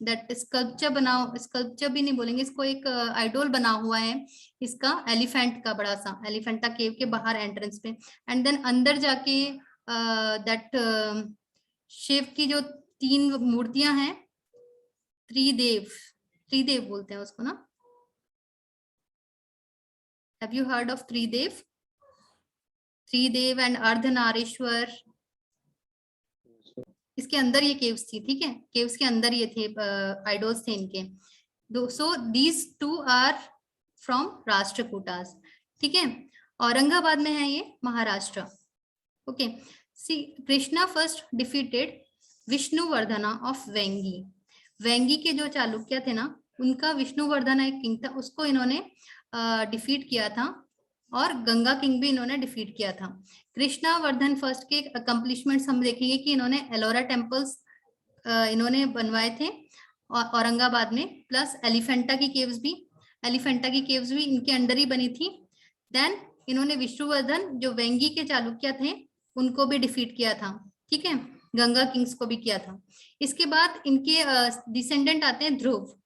दैट स्कल्पचर भी नहीं बोलेंगे इसको, एक आइडोल बना हुआ है इसका, एलिफेंट का, बड़ा सा एलिफेंटा केव के बाहर एंट्रेंस पे। एंड देन अंदर जाके दैट शिव की जो 3 मूर्तियां हैं, त्रिदेव बोलते हैं उसको ना, have you heard of Tridev and Ardhanarishvara, इसके अंदर ये केव्स थी, ठीक है। केव्स के अंदर ये थे आइडोल्स थे इनके। So these 2 are from Rashtrakutas, ठीक है। औरंगाबाद में है ये, Maharashtra, okay. See Krishna first defeated Vishnuvardhana of Vengi. Vengi के जो चालुक्य थे ना, उनका विष्णुवर्धना एक किंग था, उसको इन्होंने डिफीट किया था, और गंगा किंग भी इन्होंने डिफीट किया था। कृष्णा वर्धन फर्स्ट के अकम्पलिशमेंट्स हम देखेंगे कि इन्होंने एलोरा टेम्पल्स इन्होंने बनवाए थे औरंगाबाद में, प्लस एलिफेंटा की केव्स भी इनके अंडर ही बनी थी। देन इन्होंने विष्णुवर्धन जो वेंगी के चालुक्य थे उनको भी डिफीट किया था, ठीक है, गंगा किंग्स को भी किया था। इसके बाद इनके डिसेंडेंट आते हैं ध्रुव।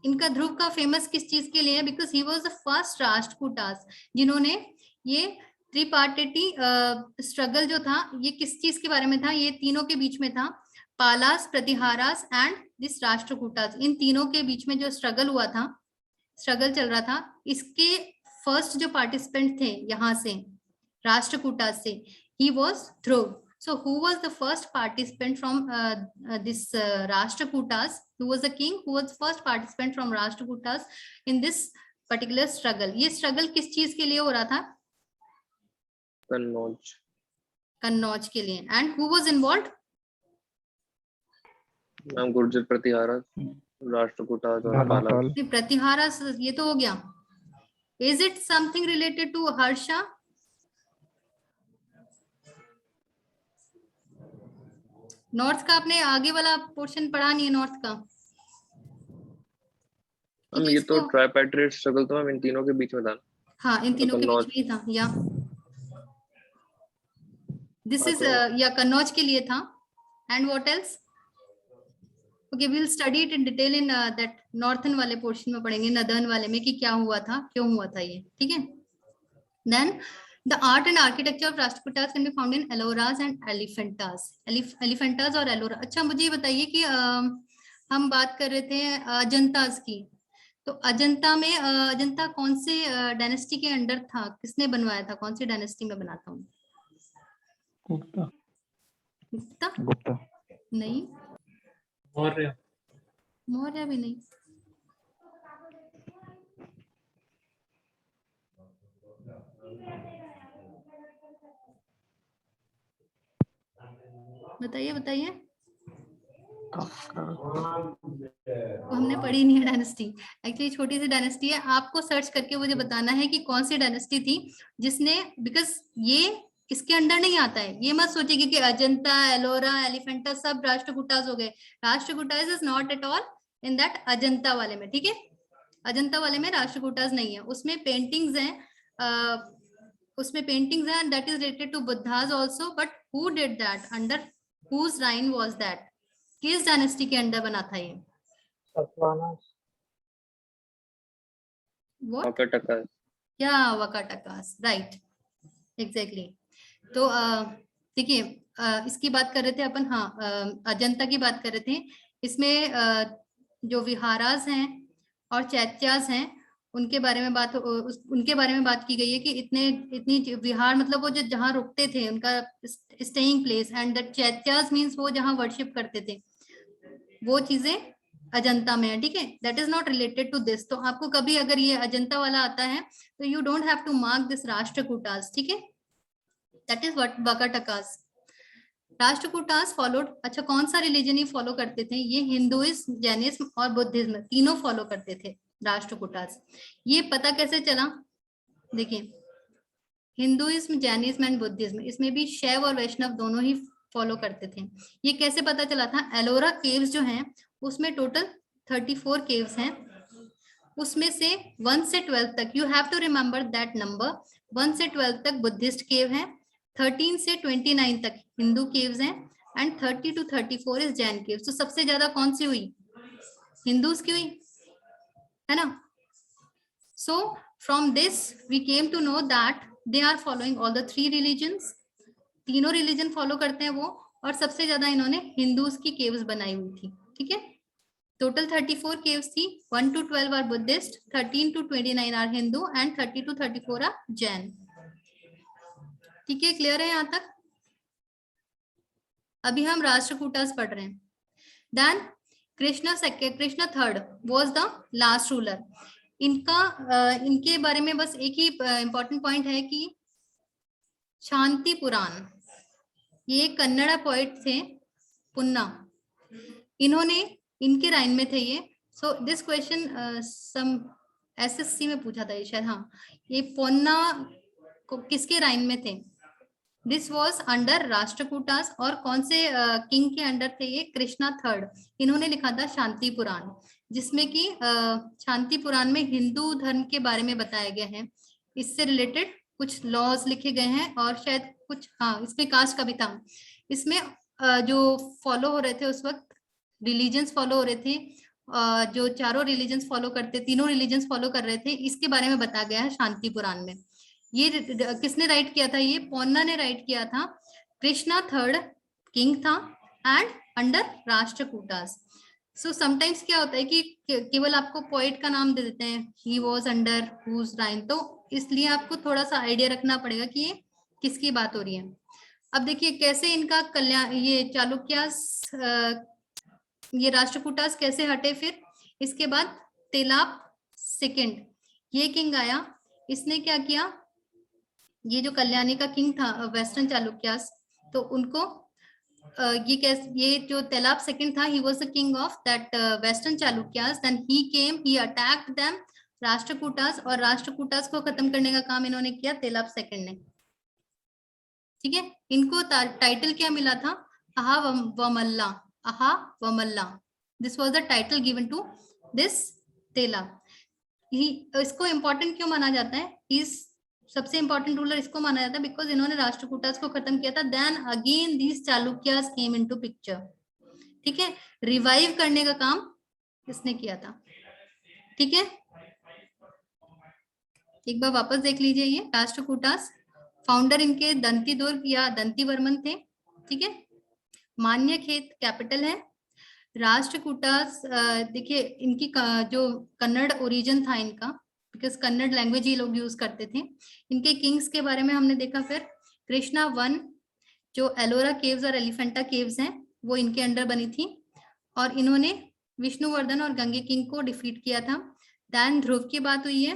इनका ध्रुव का फेमस किस चीज के लिए है, because he was the first Rashtrakutas जिन्होंने ये त्रिपार्टिटी स्ट्रगल जो था, ये किस चीज के बारे में था, ये तीनों के बीच में था, पालास, प्रतिहारास एंड दिस राष्ट्रकूटास। इन तीनों के बीच में जो स्ट्रगल चल रहा था, इसके फर्स्ट जो पार्टिसिपेंट थे यहाँ से राष्ट्रकूटास से, he was Dhruv. So who was the first participant from this Rashtrakutas? Who was the king? Who was first participant from Rashtrakutas in this particular struggle? ये struggle किस चीज के लिए हो रहा था? कन्नौज के लिए। And who was involved? Ma'am Gurjara Pratihara, Rashtrakutas और पाला। भालापाल प्रतिहारा ये तो हो गया। Is it something related to Harsha? North का आपने आगे वाला पोर्शन पढ़ा नहीं है नॉर्थ का? मैम ये तो ट्राइपैट्रिएट स्ट्रगल तो मैम इन तीनों के बीच में था। हाँ, इन तीनों के कन्नौज। बीच में ही था। या दिस इज तो- या कन्नौज के लिए था। And what else? Okay, we will study it in detail in that northern वाले पोर्शन में पढ़ेंगे, नदर्न वाले में, कि क्या हुआ था, क्यों हुआ था ये। ठीक है। Then the art and architecture of Rashtrakutas can be found in Elloras and Elephantas. Elephantas और एलोरा। अच्छा, मुझे ये बताइए कि हम बात कर रहे थे अजंतास की, तो अजंता में अजंता कौन से डायनेस्टी के अंडर था? किसने बनवाया था? कौन सी डायनेस्टी में बनाता हूँ? गुप्ता गुप्ता? गुप्ता नहीं। मौर्य। मौर्य भी नहीं। बताइए बताइए। वो हमने पढ़ी नहीं है डायनेस्टी। एक्चुअली छोटी सी डायनेस्टी है, आपको सर्च करके मुझे बताना है कि कौन सी डायनेस्टी थी जिसने, बिकॉज ये इसके अंडर नहीं आता है। ये मत सोचिए कि अजंता, एलोरा, एलिफेंटा सब राष्ट्रकूटास हो गए। Rashtrakutas is not at all in that Ajanta वाले में। ठीक है, अजंता वाले में राष्ट्रकूटास नहीं है। उसमें पेंटिंग्स हैं, उसमें पेंटिंग्स हैं, that is related to Buddhas also, but who did that, under whose reign was that? किस डायनेस्टी के अंडर बना था ये? सतवाहनास। What? वाकाटका। क्या? Vakatakas, right, exactly. तो देखिए, इसकी बात कर रहे थे अपन। हाँ, अजंता की बात कर रहे थे। इसमें जो विहारास हैं और चैत्यास हैं, उनके बारे में उनके बारे में बात की गई है कि इतनी विहार मतलब वो जो जहाँ रुकते थे, उनका staying place, and that चैत्यास means वो जहाँ वर्शिप करते थे, वो चीजें अजंता में है। ठीक है, that is not related to this. तो आपको कभी अगर ये अजंता वाला आता है तो you don't have to mark this Rashtrakutas. ठीक है, that is what Vakatakas. Rashtrakutas followed, अच्छा कौन सा रिलीजन ही फॉलो करते थे? ये हिंदुइज्म, जैनिज्म और बुद्धिज्म तीनों फॉलो करते थे राष्ट्रकूटास। ये पता कैसे चला? देखिए, हिंदुइज्म, जैनिज्म एंड बुद्धिज्म, इसमें भी शैव और वैष्णव दोनों ही फॉलो करते थे। ये कैसे पता चला था? एलोरा केव्स जो हैं उसमें टोटल 34 केव्स हैं। उसमें से 1 से 12 तक, you have to remember that number, 1 से 12 तक बुद्धिस्ट केव हैं, 13 से 29 तक हिंदू केव्स हैं, and 30 to 34 is Jain caves. तो सबसे ज्यादा कौन सी हुई? हिंदूज की हुई, है ना? So from this we came to know that they are following all the 3 religions. तीनों रिलीजन फॉलो करते हैं वो, और सबसे ज्यादा इन्होंने हिंदूज की केव्स बनाई हुई थी। ठीक है, टोटल 34 केव्स थी। 1 to 12 are Buddhist, 13 to 29 are Hindu, and 30 to 34 are Jain. ठीक है, क्लियर है यहाँ तक? अभी हम राष्ट्रकूटास पढ़ रहे हैं। Then Krishna third was the last ruler. इनके बारे में बस एक ही इंपॉर्टेंट पॉइंट है कि शांति पुराण, ये कन्नड़ा पोइट थे, पुन्ना, इन्होंने, इनके राइन में थे ये। So this question some SSC में पूछा था ये शायद। हाँ, ये पोन्ना को किसके राइन में थे? This was under Rashtrakutas. और कौन से किंग के अंडर थे ये? कृष्णा थर्ड। इन्होंने लिखा था शांति पुराण, जिसमें कि शांति पुराण में हिंदू धर्म के बारे में बताया गया है। इससे रिलेटेड कुछ लॉज लिखे गए हैं, और शायद कुछ, हाँ, इसमें कास्ट का भी था। इसमें जो फॉलो हो रहे थे उस वक्त, रिलीजन्स फॉलो हो रहे थे, जो चारों रिलीजन्स फॉलो करते, तीनों रिलीजन्स फॉलो कर रहे थे, इसके बारे में बताया गया है शांति पुराण में। ये किसने राइट किया था? ये पोन्ना ने राइट किया था। कृष्णा थर्ड किंग था and under Rashtrakutas. So sometimes क्या होता है कि केवल आपको पोइट का नाम दे देते हैं, ही वाज अंडर हुज राइन, तो इसलिए आपको थोड़ा सा आइडिया रखना पड़ेगा कि ये किसकी बात हो रही है। अब देखिए कैसे इनका कल्याण, ये चालुक्यास, ये राष्ट्रकूटास कैसे हटे। फिर इसके बाद तेलाप सेकंड, ये किंग आया। इसने क्या किया? ये जो कल्याणी का किंग था वेस्टर्न चालुक्यास, तो उनको ये जो तेलाब सेकंड था, he was the king of that western Chalukyas, then he came, he attacked them Rashtrakutas, और राष्ट्रकूटास को खत्म करने का काम इन्होंने किया तेलाब सेकंड ने। ठीक है, इनको टाइटल क्या मिला था? Ahavamalla, Ahavamalla, this was the title given to this तेलाब। इसको इंपॉर्टेंट क्यों माना जाता है? इस सबसे इंपॉर्टेंट रूलर इसको माना जाता है बिकॉज इन्होंने राष्ट्रकूटास को खत्म किया था। देन अगेन दीस चालुक्यास केम इनटू पिक्चर। ठीक है, रिवाइव करने का काम इसने किया था। ठीक है, एक बार वापस देख लीजिए ये राष्ट्रकूटास। फाउंडर इनके दंती दुर्ग या दंती वर्मन थे। ठीक है, मान्य खेत कैपिटल है। राष्ट्रकूटास देखिए इनकी जो कन्नड़ ओरिजिन था इनका, बिकॉज कन्नड़ लैंग्वेज ही लोग यूज करते थे। इनके किंग्स के बारे में हमने देखा। फिर कृष्णा वन, जो एलोरा केव्स और एलिफेंटा केव्स हैं, वो इनके अंडर बनी थी, और इन्होंने विष्णुवर्धन और गंगे किंग को डिफीट किया था। देन ध्रुव की बात हुई है,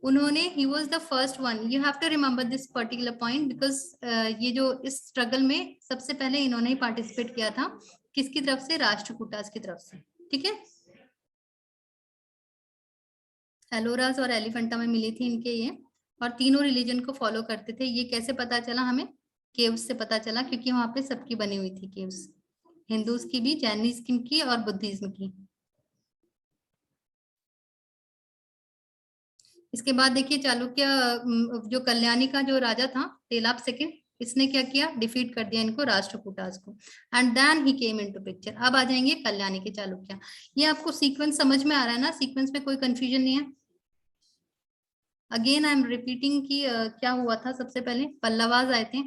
उन्होंने he was the first one, you have to remember this particular point because ये जो इस स्ट्रगल में सबसे पहले इन्होंने ही पार्टिसिपेट किया था। किसकी तरफ से? राष्ट्रकूटास की तरफ से। ठीक है, एलोरास और एलिफेंटा में मिली थी इनके ये, और तीनों रिलीजन को फॉलो करते थे। ये कैसे पता चला हमें? केव्स से पता चला, क्योंकि वहां पे सबकी बनी हुई थी केव्स, हिंदूज की भी, जैनिज्म की और बुद्धिज्म की। इसके बाद देखिए चालुक्य जो कल्याणी का जो राजा था तेलाब सेकंड, इसने क्या किया? डिफीट कर दिया इनको, राष्ट्रकूटास को, and then he came into picture. अब आ जाएंगे कल्याणी के चालुक्य। ये आपको सीक्वेंस समझ में आ रहा है ना? सीक्वेंस में कोई कंफ्यूजन नहीं है? अगेन आई एम रिपीटिंग कि क्या हुआ था। सबसे पहले पल्लवाज आए थे,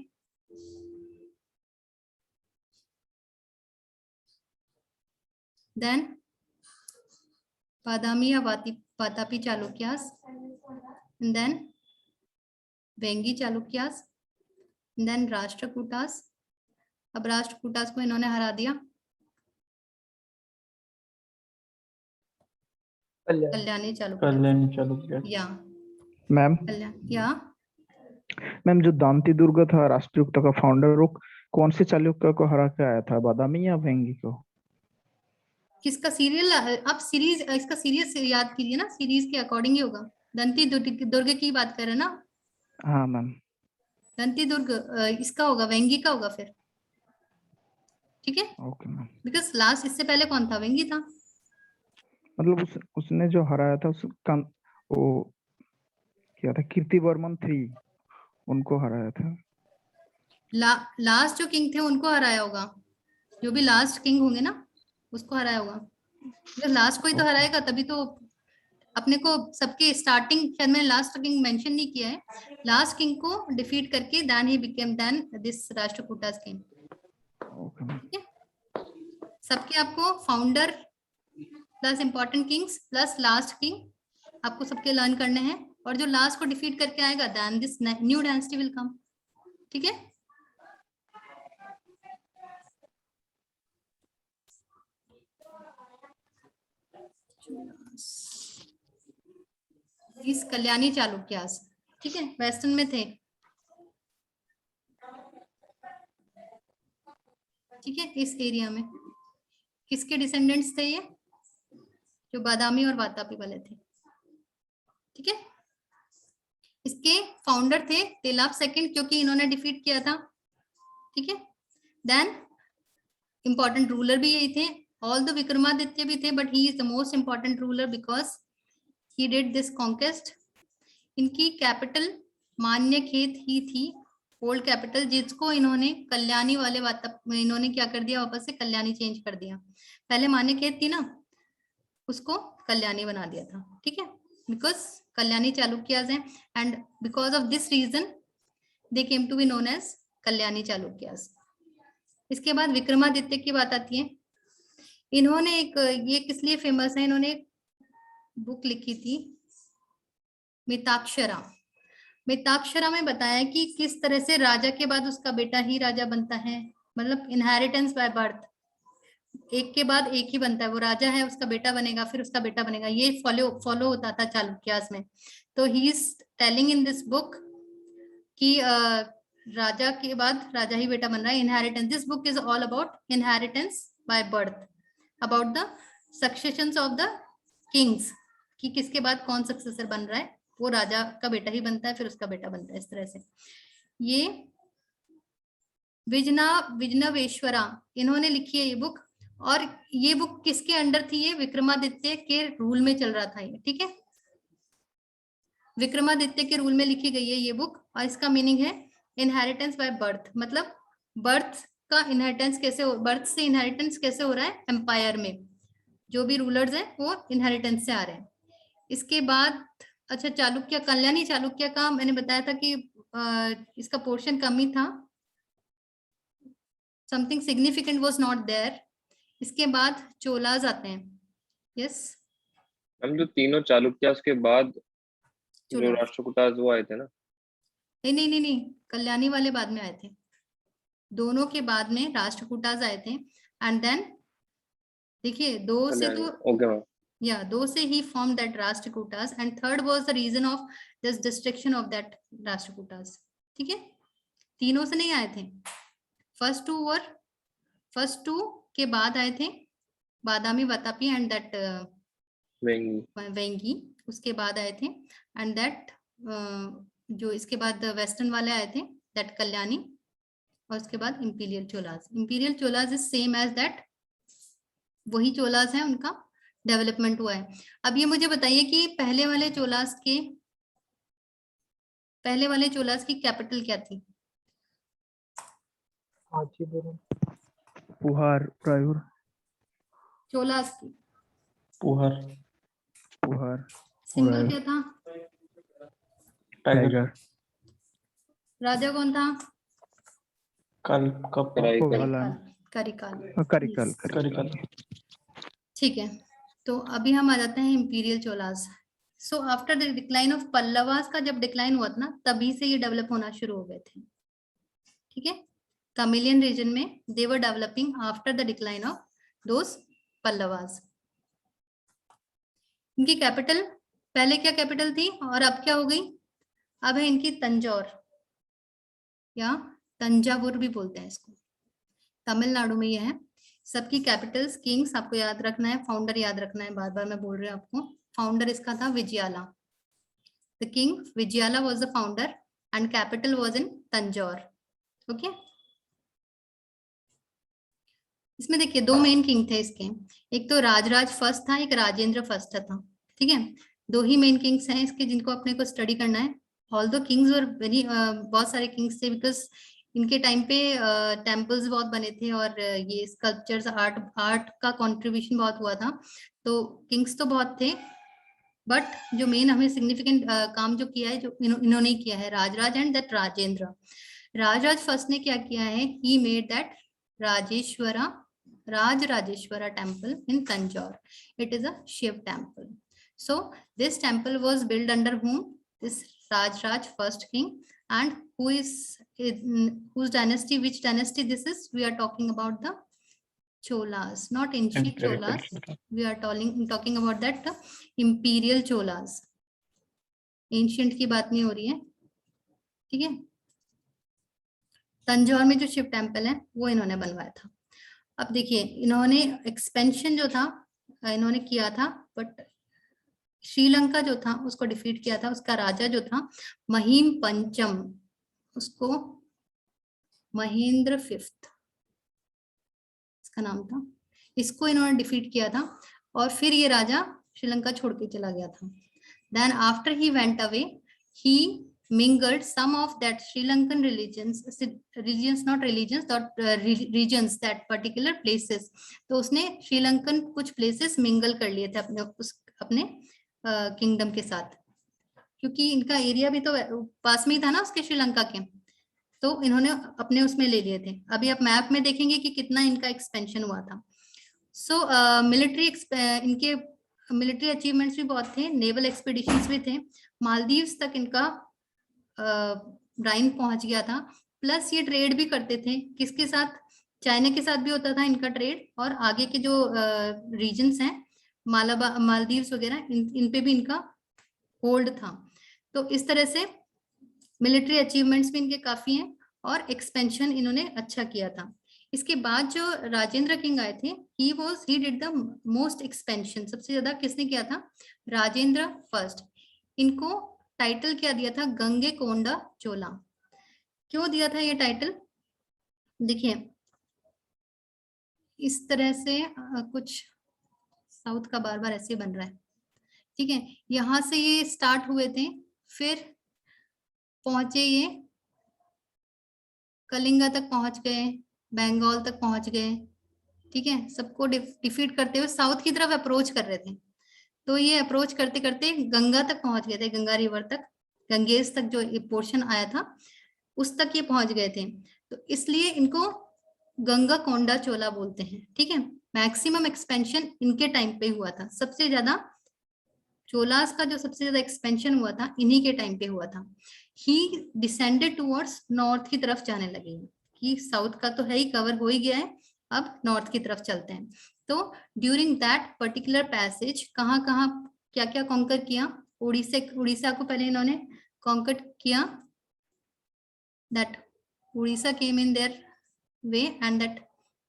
देन बादामी या वातापी चालुक्यास, देन वेंगी चालुक्यास, देन राष्ट्रकूटास। अब राष्ट्रकूटास को इन्होंने हरा दिया, कल्याणी चालुक्यास कल्याणी चालुक्य। या मैम कल्याण या मैम जो दांती दुर्ग था राष्ट्रकूट का फाउंडर, वो कौन से चालुक्य को हरा के आया था? बादामी या वेंगी को? किसका सीरियल? आप सीरीज, इसका सीरीज याद कीजिए ना, सीरीज के अकॉर्डिंग ही होगा। दंती दुर्ग की बात कर रहे हैं ना? हाँ मैम। दंती दुर्ग इसका होगा, वेंगी का होगा फिर। ठीक है, ओके मैम। बिकॉज लास्ट इससे पहले कौन था? वेंगी था। मतलब उसने जो हराया था उसका वो क्या था? कीर्तिवर्मन थी, उनको हराया था। लास्ट जो किंग थे उनको हराया होगा, जो भी लास्ट किंग होंगे ना उसको हराया होगा। लास्ट को ही तो हराएगा, तभी तो अपने को सबके स्टार्टिंग, शायद मैंने लास्ट किंग मेंशन नहीं किया है, लास्ट किंग को डिफीट करके then he became then this Rashtrakutas king. Okay ma'am. ठीक है, सबके आपको founder plus important kings plus last king आपको सबके लर्न करने हैं, और जो लास्ट को डिफीट करके आएगा then this new dynasty will come. ठीक है, इस कल्याणी चालुक्यास। ठीक है, वेस्टर्न में थे। ठीक है, इस एरिया में किसके डिसेंडेंट्स थे ये? जो बादामी और वातापी वाले थे। ठीक है, इसके फाउंडर थे तेलाब सेकंड, क्योंकि इन्होंने डिफीट किया था। ठीक है, देन इंपॉर्टेंट रूलर भी यही थे, ऑल द विक्रमादित्य भी थे, but he is the most important ruler because he did this conquest. इनकी कैपिटल मान्य खेत ही थी, ओल्ड कैपिटल, जिसको इन्होंने कल्याणी वाले इन्होंने क्या कर दिया? वापस से कल्याणी चेंज कर दिया। पहले मान्य खेत थी ना, उसको कल्याणी बना दिया था। ठीक है, बिकॉज कल्याणी चालुक्यास हैं, and because of this reason they came to be known as Kalyani Chalukyas. इसके बाद विक्रमादित्य की बात आती है। इन्होंने एक, ये किस लिए फेमस है? इन्होंने एक बुक लिखी थी मिताक्षरा। मिताक्षरा में बताया कि किस तरह से राजा के बाद उसका बेटा ही राजा बनता है, मतलब इनहेरिटेंस बाय बर्थ, एक के बाद एक ही बनता है। वो राजा है, उसका बेटा बनेगा, फिर उसका बेटा बनेगा, ये फॉलो होता था चालुक्यास में। तो he is telling in this book कि राजा के बाद राजा ही बेटा बन रहा है। Inheritance, this book is all about inheritance by birth, about the successions of the kings, कि किसके बाद कौन सक्सेसर बन रहा है, वो राजा का बेटा ही बनता है, फिर उसका बेटा बनता है, इस तरह से। ये विजनवेश्वरा इन्होंने लिखी है ये बुक, और ये बुक किसके अंडर थी? ये विक्रमादित्य के रूल में चल रहा था ये, ठीक है, विक्रमादित्य के रूल में लिखी गई है ये बुक। और इसका मीनिंग है इनहेरिटेंस बाय बर्थ, मतलब बर्थ का इनहेरिटेंस कैसे बर्थ से इनहेरिटेंस कैसे हो रहा है एम्पायर में, जो भी रूलर्स हैं वो इनहेरिटेंस से आ रहे हैं। इसके बाद अच्छा, चालुक्य, कल्याणी चालुक्य का मैंने बताया था कि इसका पोर्शन कम ही था, something significant was not there. इसके बाद चोलाज आते हैं, यस हम जो तीनों चालुक्यास के बाद जो चोलाज, राष्ट्रकूटास वो आए थे ना, नहीं, कल्याणी वाले बाद में आए थे, दोनों के बाद में राष्ट्रकूटाज आए थे। एंड देन देखिए दो से तो okay ma'am, yeah, those say he formed that Rashtrakutas, and third was the reason of this destruction of that Rashtrakutas. ठीक है, तीनों से नहीं आए थे, फर्स्ट टू के बाद आए थे बादामी, वातापी एंड दैट वेंगी, उसके बाद आए थे। एंड दैट जो इसके बाद वेस्टर्न वाले आए थे, दैट कल्याणी, और उसके बाद imperial Cholas. Imperial Cholas is same as that, वही चोलास है, उनका डेवलपमेंट हुआ है। अब ये मुझे बताइए कि पहले वाले चोलास की कैपिटल क्या थी? कांचीपुरम। पुहार, प्रायूर, चोलास की पुहार, सिंबल उरायूर, क्या था? टाइगर, राजा कौन था? काल, कप, कोवलन, करिकाल। करिकल, करिकल। ठीक है, तो अभी हम आ जाते हैं imperial Cholas. So after the decline of Pallavas का जब डिक्लाइन हुआ था ना, तभी से ये डेवलप होना शुरू हो गए थे, ठीक है, तमिलियन रीजन में they were developing after the decline of those Pallavas. इनकी कैपिटल पहले क्या कैपिटल थी और अब क्या हो गई? अब है इनकी तंजौर, या तंजावुर भी बोलते हैं इसको, तमिलनाडु में ये है। सबकी कैपिटल्स, किंग्स आपको याद रखना है, फाउंडर याद रखना है, बार बार मैं बोल रही हूँ आपको। फाउंडर इसका था Vijayala, the king Vijayala was the founder and capital was in Tanjore, okay. इसमें देखिए दो मेन किंग थे इसके, एक तो राजराज फर्स्ट था, एक राजेंद्र फर्स्ट था, ठीक है, दो ही मेन किंग्स हैं इसके जिनको अपने को स्टडी करना है। ऑल दो किंग्स और वेरी बहुत सारे किंग्स थे, बिकॉज इनके टाइम पे टेम्पल्स बहुत बने थे और ये स्कल्पचर्स, आर्ट का कंट्रीब्यूशन बहुत हुआ था, तो किंग्स तो बहुत थे, बट जो मेन हमें सिग्निफिकेंट काम जो किया है, जो इन्होंने किया है, Rajaraja and that Rajendra. Rajaraja first ने क्या किया है, he made that Rajarajeshwara temple in Tanjore. It is a Shiv temple. So this temple was built under whom? This Raj first king, and whose dynasty, which dynasty this is? We are talking about the Cholas, not ancient Cholas. We are talking about that imperial Cholas. Ancient की बात नहीं हो रही है, ठीक है। तंजौर में जो शिव टेम्पल है वो इन्होंने बनवाया था। अब देखिए इन्होंने एक्सपेंशन जो था इन्होंने किया था, बट श्रीलंका जो था उसको डिफीट किया था। उसका राजा जो था महिम पंचम, उसको महेंद्र फिफ्थ इसका नाम था, इसको इन्होंने डिफीट किया था और फिर ये राजा श्रीलंका छोड़ के चला गया था। Then after he went away, he mingled some of that Sri Lankan regions, not religions, but regions, that particular places. तो उसने श्रीलंकन कुछ places mingle कर लिए थे अपने किंगडम के साथ, क्योंकि इनका एरिया भी तो पास में ही था ना उसके श्रीलंका के, तो इन्होंने अपने उसमें ले लिए थे। अभी आप मैप में देखेंगे कि कितना इनका एक्सपेंशन हुआ था। सो इनके मिलिट्री अचीवमेंट्स भी बहुत थे, नेवल एक्सपीडिशंस भी थे, मालदीव्स तक इनका राइन पहुंच गया था। प्लस ये ट्रेड भी करते थे, किसके साथ? चाइना के साथ भी होता था इनका ट्रेड, और आगे के जो रीजन्स हैं मालदीव्स वगैरह, इन पे भी इनका होल्ड था। तो इस तरह से मिलिट्री अचीवमेंट्स भी इनके काफी हैं, और एक्सपेंशन इन्होंने अच्छा किया था। इसके बाद जो राजेंद्र किंग आए थे, he did the most expansion, सबसे ज्यादा किसने किया था? राजेंद्र फर्स्ट। इनको टाइटल क्या दिया था? गंगैकोंडा चोला। क्यों दिया था ये टाइटल? देखिए इस तरह से कुछ साउथ का बार बार ऐसे बन रहा है, ठीक है। यहाँ से ये स्टार्ट हुए थे, फिर पहुंचे ये कलिंगा तक पहुंच गए, बंगाल तक पहुंच गए, ठीक है। सबको डिफीट करते हुए साउथ की तरफ अप्रोच कर रहे थे। तो ये अप्रोच करते करते गंगा तक पहुंच गए थे, गंगा रिवर तक, गंगेज तक जो पोर्शन आया था उस तक ये पहुंच गए थे। तो इसलिए इनको गंगाकोंडा चोला बोलते हैं, ठीक है। मैक्सिमम एक्सपेंशन इनके टाइम पे हुआ था, सबसे ज्यादा चोलास का जो सबसे ज्यादा एक्सपेंशन हुआ था इन्हीं के टाइम पे हुआ था। ही डिसेंडेड टुवर्ड्स नॉर्थ की तरफ जाने लगे, कि साउथ का तो है ही, कवर हो ही गया है, अब नॉर्थ की तरफ चलते हैं। तो ड्यूरिंग दैट पर्टिकुलर पैसेज कहाँ कहाँ क्या क्या कॉन्कर किया? उड़ीसा को पहले इन्होंने कॉन्कर किया, that Orissa came in their way and that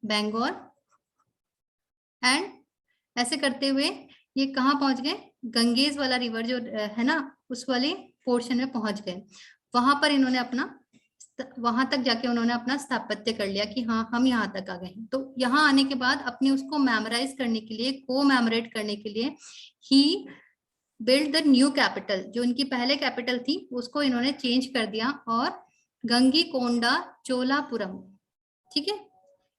Bengal, and ऐसे करते हुए ये कहाँ पहुंच गए? गंगेज वाला रिवर जो है ना, उस वाले पोर्शन में पहुंच गए। वहां पर इन्होंने अपना, वहां तक जाके उन्होंने अपना स्थापत्य कर लिया कि हाँ हम यहाँ तक आ गए हैं। तो यहाँ आने के बाद अपने उसको मेमोराइज करने के लिए, को मेमोरेट करने के लिए ही बिल्ड द न्यू कैपिटल। जो इनकी पहले कैपिटल थी उसको इन्होंने चेंज कर दिया और गंगैकोंडा चोलापुरम, ठीक है।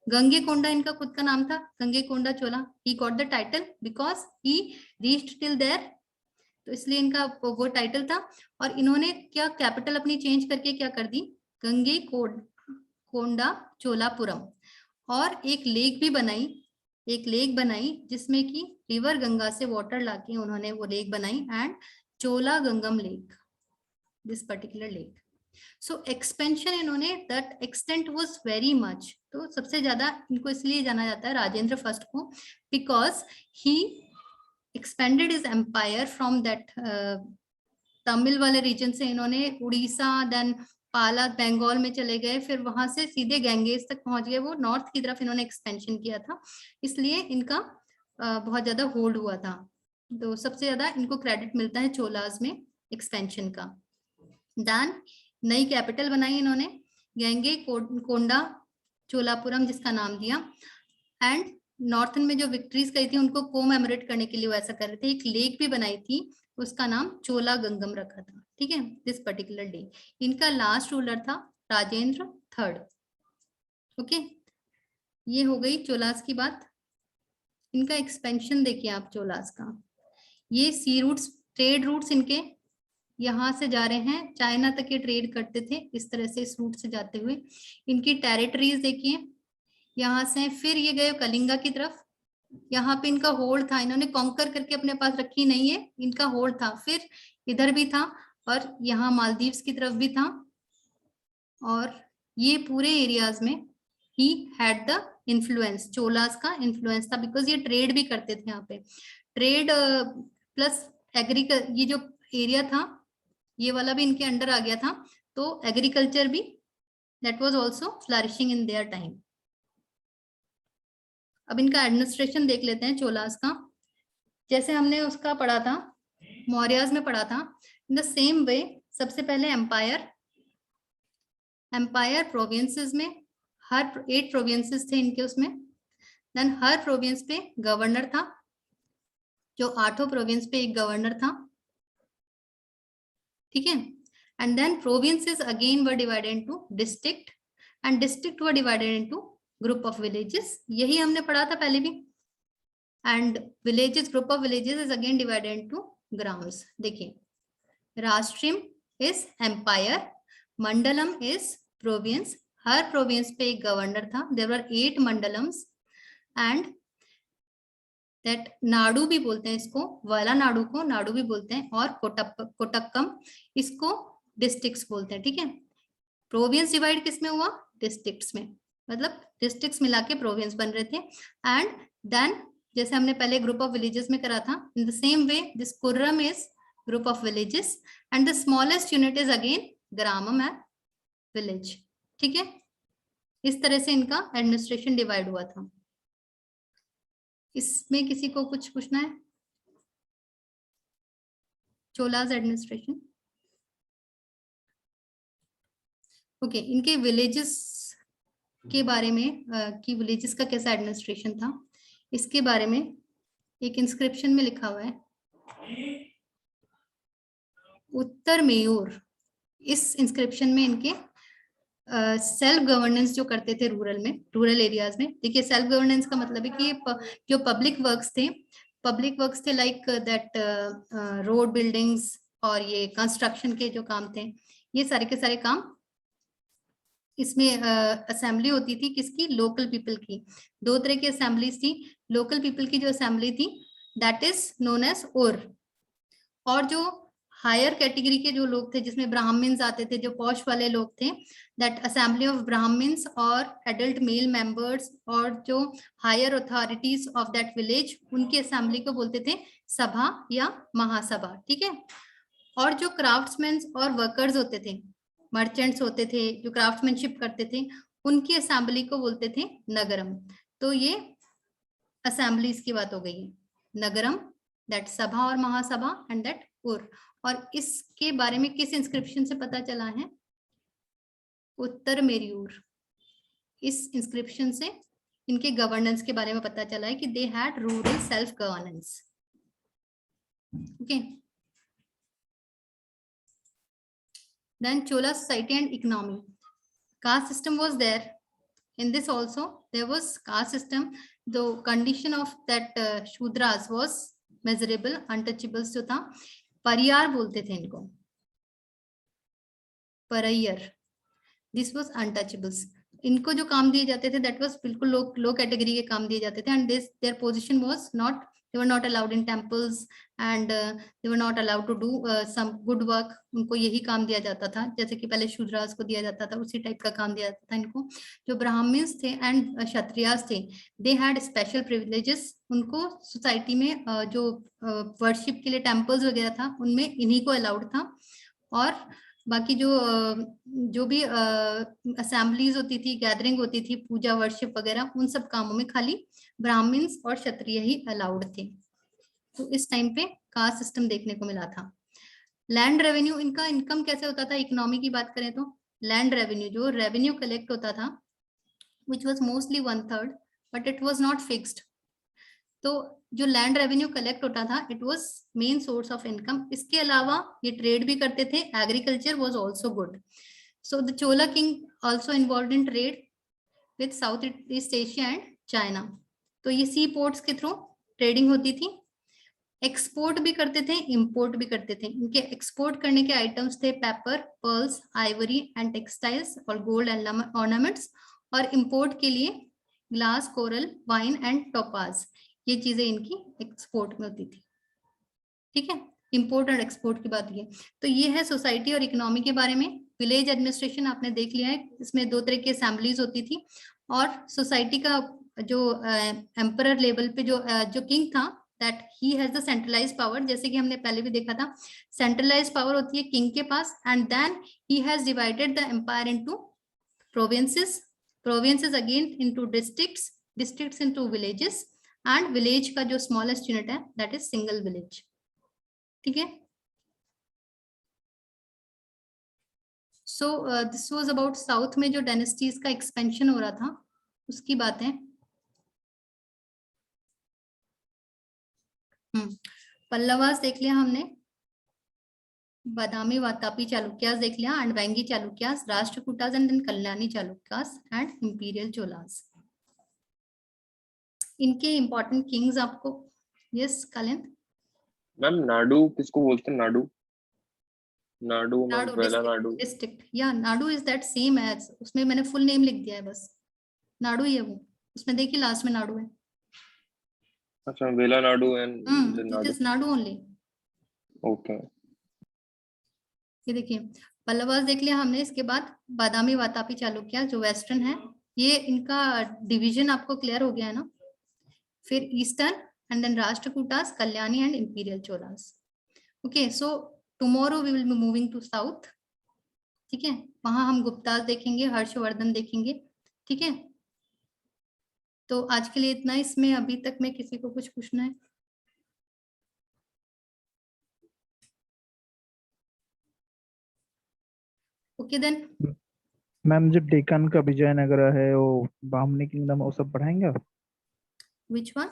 गंगैकोंडा इनका खुद का नाम था, Gangaikonda Chola. He got the title because he reached till there, तो इसलिए इनका वो टाइटल था। और इन्होंने क्या कैपिटल अपनी चेंज करके क्या कर दी? गंगैकोंडा चोलापुरम। और एक लेक भी बनाई, एक लेक बनाई जिसमें कि रिवर गंगा से वाटर लाके उन्होंने वो लेक बनाई, and Chola Gangam lake, this particular lake. So expansion इन्होंने, that extent was very much. तो सबसे ज्यादा इनको इसलिए जाना जाता है राजेंद्र फर्स्ट को, because he expanded his empire from that Tamil वाले रीजन से। इन्होंने उड़ीसा, देन पाला, बंगाल में चले गए, फिर वहां से सीधे गंगेज तक पहुंच गए। वो नॉर्थ की तरफ इन्होंने एक्सपेंशन किया था, इसलिए इनका बहुत ज्यादा होल्ड हुआ था। तो सबसे ज्यादा इनको क्रेडिट मिलता है चोलास में एक्सपेंशन का। देन नई कैपिटल बनाई इन्होंने, गंगैकोंडा चोलापुरम जिसका नाम दिया। एंड नॉर्थन में जो विक्ट्रीज करी थी उनको कोमेमोरेट करने के लिए वो ऐसा कर रहे थे। एक लेक भी बनाई थी, उसका नाम चोला गंगम रखा था, ठीक है, दिस पर्टिकुलर डे। इनका लास्ट रूलर था राजेंद्र थर्ड। ओके, ये हो गई चोलास की बात। इनका एक्सपेंशन देखिए आप चोलास का। ये सी रूट्स, ट्रेड रूट्स इनके यहाँ से जा रहे हैं, चाइना तक ये ट्रेड करते थे इस तरह से, इस रूट से जाते हुए। इनकी टेरिटरीज देखिए, यहाँ से फिर ये गए कलिंगा की तरफ, यहाँ पे इनका होल्ड था, इन्होंने कॉन्कर करके अपने पास रखी नहीं है, इनका होल्ड था। फिर इधर भी था, और यहाँ मालदीव्स की तरफ भी था, और ये पूरे एरियाज में he had the influence, Cholas का इन्फ्लुएंस था, बिकॉज ये ट्रेड भी करते थे यहाँ पे। ट्रेड प्लस एग्रीकल्चर, ये जो एरिया था ये वाला भी इनके अंडर आ गया था, तो एग्रीकल्चर भी that was also flourishing in their time. अब इनका एडमिनिस्ट्रेशन देख लेते हैं चोलास का। जैसे हमने उसका पढ़ा था, मौर्याज में पढ़ा था, इन द सेम वे सबसे पहले एम्पायर, एम्पायर प्रोविंसेस में हर 8 प्रोविंसेस थे इनके उसमें। देन हर प्रोविंस पे गवर्नर था, जो 8 प्रोविंस पे एक गवर्नर था, ठीक है। And then provinces again were divided into district, and district were divided into group of villages, यही हमने पढ़ा था पहले भी। And villages, group of villages is again divided into grams. देखिए, राष्ट्रीय is empire, mandalam is province, हर प्रोविंस पे एक गवर्नर था, there were 8 mandalams, and that nadu भी बोलते हैं इसको, वाला नाडु को नाडु भी बोलते हैं, और कोटक्कम इसको डिस्ट्रिक्ट्स बोलते हैं, ठीक है। प्रोविंस डिवाइड किस में हुआ? डिस्ट्रिक्ट्स में, मतलब डिस्ट्रिक्ट्स मिला के प्रोविंस बन रहे थे। एंड देन जैसे हमने पहले ग्रुप ऑफ विलेजेस में करा था, in the same way this kurram is group of villages, and the smallest unit is again gramam and village. ठीक है, इस तरह से इनका एडमिनिस्ट्रेशन डिवाइड हुआ था। इसमें किसी को कुछ पूछना है? चोलाज एडमिनिस्ट्रेशन। ओके, इनके विलेजेस के बारे में कि विलेजेस का कैसा एडमिनिस्ट्रेशन था, इसके बारे में एक इंस्क्रिप्शन में लिखा हुआ है। उत्तर मेयूर, इस इंस्क्रिप्शन में इनके सेल्फ गवर्नेंस जो करते थे रूरल में, रूरल एरियाज में। देखिए सेल्फ गवर्नेंस का मतलब है कि जो पब्लिक वर्क्स थे लाइक दैट रोड बिल्डिंग्स और ये कंस्ट्रक्शन के जो काम थे, ये सारे के सारे काम इसमें असेंबली होती थी किसकी? लोकल पीपल की। दो तरह की असेंबलीज थी। लोकल पीपल की जो असेंबली थी दैट इज नोन एज और जो हायर कैटेगरी के जो लोग थे जिसमें ब्राह्मण्स आते थे, जो पॉश वाले लोग थे, दैट असेंबली ऑफ ब्राह्मण्स और एडल्ट मेल मेंबर्स और जो higher authorities of that village, उनकी असेंबली को बोलते थे सभा या महासभा। ठीक है, और जो क्राफ्ट्समैन और वर्कर्स होते थे, मर्चेंट्स होते थे जो क्राफ्ट्समैनशिप करते थे, उनकी असेंबली को बोलते थे नगरम। तो ये असेंबलीज की बात हो गई है। नगरम दैट सभा और महासभा एंड दैट और इसके बारे में किस इंस्क्रिप्शन से पता चला है? उत्तर मेरूर, इस इंस्क्रिप्शन से इनके गवर्नेंस के बारे में पता चला है कि they had rural self governance. Okay, then Chola society and economy. Caste system was there. In this also there was caste system. The condition of that Shudras was measurable, untouchables जो था। परियार बोलते थे इनको, परैयर, दिस वाज अनटचेबल्स। इनको जो काम दिए जाते थे दैट वाज बिल्कुल लो कैटेगरी के काम दिए जाते थे and this their position was not, they were not allowed in temples and they were not allowed to do some good work. उनको यही काम दिया जाता था जैसे कि पहले शूद्रास को दिया जाता था, उसी टाइप का काम दिया जाता था इनको। जो ब्राह्मण्स थे एंड क्षत्रियास थे, दे हैड स्पेशल प्रिविलेजेस। उनको सोसाइटी में जो वर्शिप के लिए टेम्पल्स वगैरह था उनमें इन्हीं को अलाउड था। और बाकी जो भी असेंबलीज होती थी, गैदरिंग होती थी, पूजा वर्शिप वगैरह, उन सब कामों में खाली ब्राह्मण्स और क्षत्रिय ही अलाउड थे। तो इस टाइम पे कास्ट सिस्टम देखने को मिला था। लैंड रेवेन्यू, इनका इनकम कैसे होता था? इकोनॉमी की बात करें तो लैंड रेवेन्यू, जो रेवेन्यू कलेक्ट होता था which was mostly 1/3 but it was not fixed. तो जो लैंड रेवेन्यू कलेक्ट होता था it was main source of income. इसके अलावा ये ट्रेड भी करते थे, agriculture was also good. So the Chola king also involved in trade with south east Asia and China. तो ये सी पोर्ट्स के थ्रू ट्रेडिंग होती थी। एक्सपोर्ट भी करते थे, इंपोर्ट भी करते थे। इनके एक्सपोर्ट करने के आइटम्स थे paper, pearls, Ivory and textiles और गोल्ड एंड ऑर्नामेंट्स। और इंपोर्ट के लिए glass, coral, wine and topaz, ये चीजें इनकी एक्सपोर्ट में होती थी। ठीक है, इंपोर्ट और एक्सपोर्ट की बात है। तो ये है सोसाइटी और इकोनॉमी के बारे में। विलेज एडमिनिस्ट्रेशन आपने देख लिया है, इसमें दो तरह की असेंबलीज होती थी। और सोसाइटी का जो एम्परर लेवल पे जो किंग था that he has the centralised power, जैसे कि हमने पहले भी देखा था, सेंट्रलाइज्ड पावर होती है किंग के पास and then he has divided the empire into provinces, provinces again into districts, districts into villages and village का जो स्मॉलेस्ट यूनिट है दैट इज सिंगल विलेज। ठीक है, so this was about south में जो डायनेस्टीज का एक्सपेंशन हो रहा था उसकी बात है। पल्लवास देख लिया हमने, बादामी वातापी चालुक्यास देख लिया, and Vengi Chalukyas, Rashtrakutas and then Kalyani Chalukyas and imperial Cholas. इनके इंपॉर्टेंट किंग्स आपको, यस कालिंद? मैम नाडु किसको बोलते हैं? नाडु, नाडु मैम, नाडु वेला नाडु। डिस्ट्रिक्ट, या nadu is that same as, उसमें मैंने फुल नेम लिख दिया है बस, नाडु ही है वो, उसमें देखिए लास्ट में नाडु है। अच्छा, वेला Nadu and it is Nadu only. Okay, ये देखिए पल्लवास देख लिया हमने, इसके बाद बादामी वातापी चालुक्य जो वेस्टर्न है, ये इनका डिवीजन आपको क्लियर हो गया है ना। फिर eastern and then Rashtrakutas, Kalyani and imperial Cholas. Okay, so tomorrow we will be moving to south. ठीक है, वहां हम गुप्ताज देखेंगे, हर्षवर्धन देखेंगे, ठीक है। तो आज के लिए इतना, इसमें अभी तक में किसी को कुछ पूछना है? ओके देन, मैम जो डेक्कन का विजयनगर है वो बामनी किंगडम वो सब पढ़ाएंगे आप? Which one?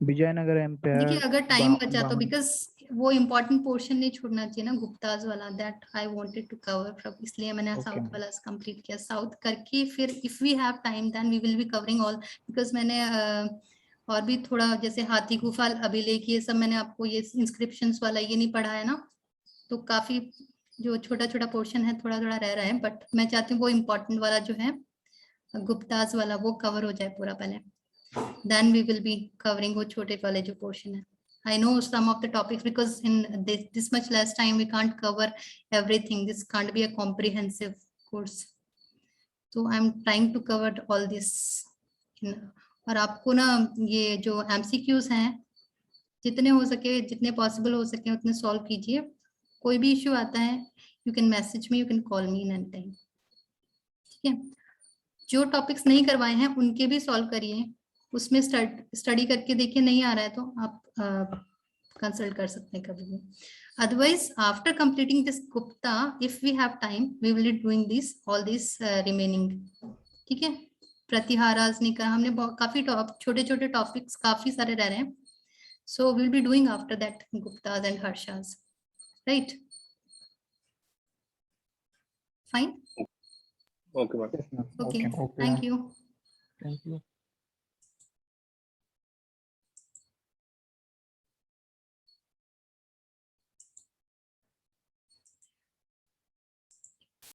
विजयनगर देखिए एम्पायर अगर टाइम बचा तो, बामनी। बिकॉज वो इम्पोर्टेंट पोर्शन नहीं छोड़ना चाहिए ना, गुप्ताज वाला, that I wanted to cover, इसलिए मैंने Okay, साउथ ma'am. वाला कंप्लीट किया। साउथ करके फिर if we have time then we will be covering all, because मैंने और भी थोड़ा जैसे हाथी गुफा अभिलेख ये सब मैंने आपको, ये इंस्क्रिप्शंस वाला ये नहीं पढ़ा है ना, तो काफी जो छोटा छोटा पोर्शन है थोड़ा थोड़ा रह रहा है, बट मैं चाहती हूँ वो इम्पोर्टेंट वाला जो है गुप्ताज वाला वो कवर हो जाए पूरा पहले, then we will be covering वो छोटे वाले जो portion है। I know some of the topics because in this much less time we can't cover everything. This can't be a comprehensive course. So I'm trying to cover all this. और आपको ना ये जो MCQs हैं जितने हो सके, जितने पॉसिबल हो सके उतने सॉल्व कीजिए। कोई भी इश्यू आता है you can message me, you can call me in any time. ठीक है, जो टॉपिक्स नहीं करवाए हैं उनके भी सॉल्व करिए, उसमें स्टडी करके देखिए, नहीं आ रहा है तो आप कंसल्ट कर सकते हैं कभी भी। Otherwise after completing this Gupta, if we have time we will be doing this all this remaining, ठीक है। प्रतिहाराज ने कहा, हमने काफी छोटे छोटे टॉपिक्स काफी सारे रह रहे हैं, so will be doing after that Guptas and Harshas, right? Fine, okay ma'am. Yes, ma'am. Okay, Okay. Thank you. Thank you.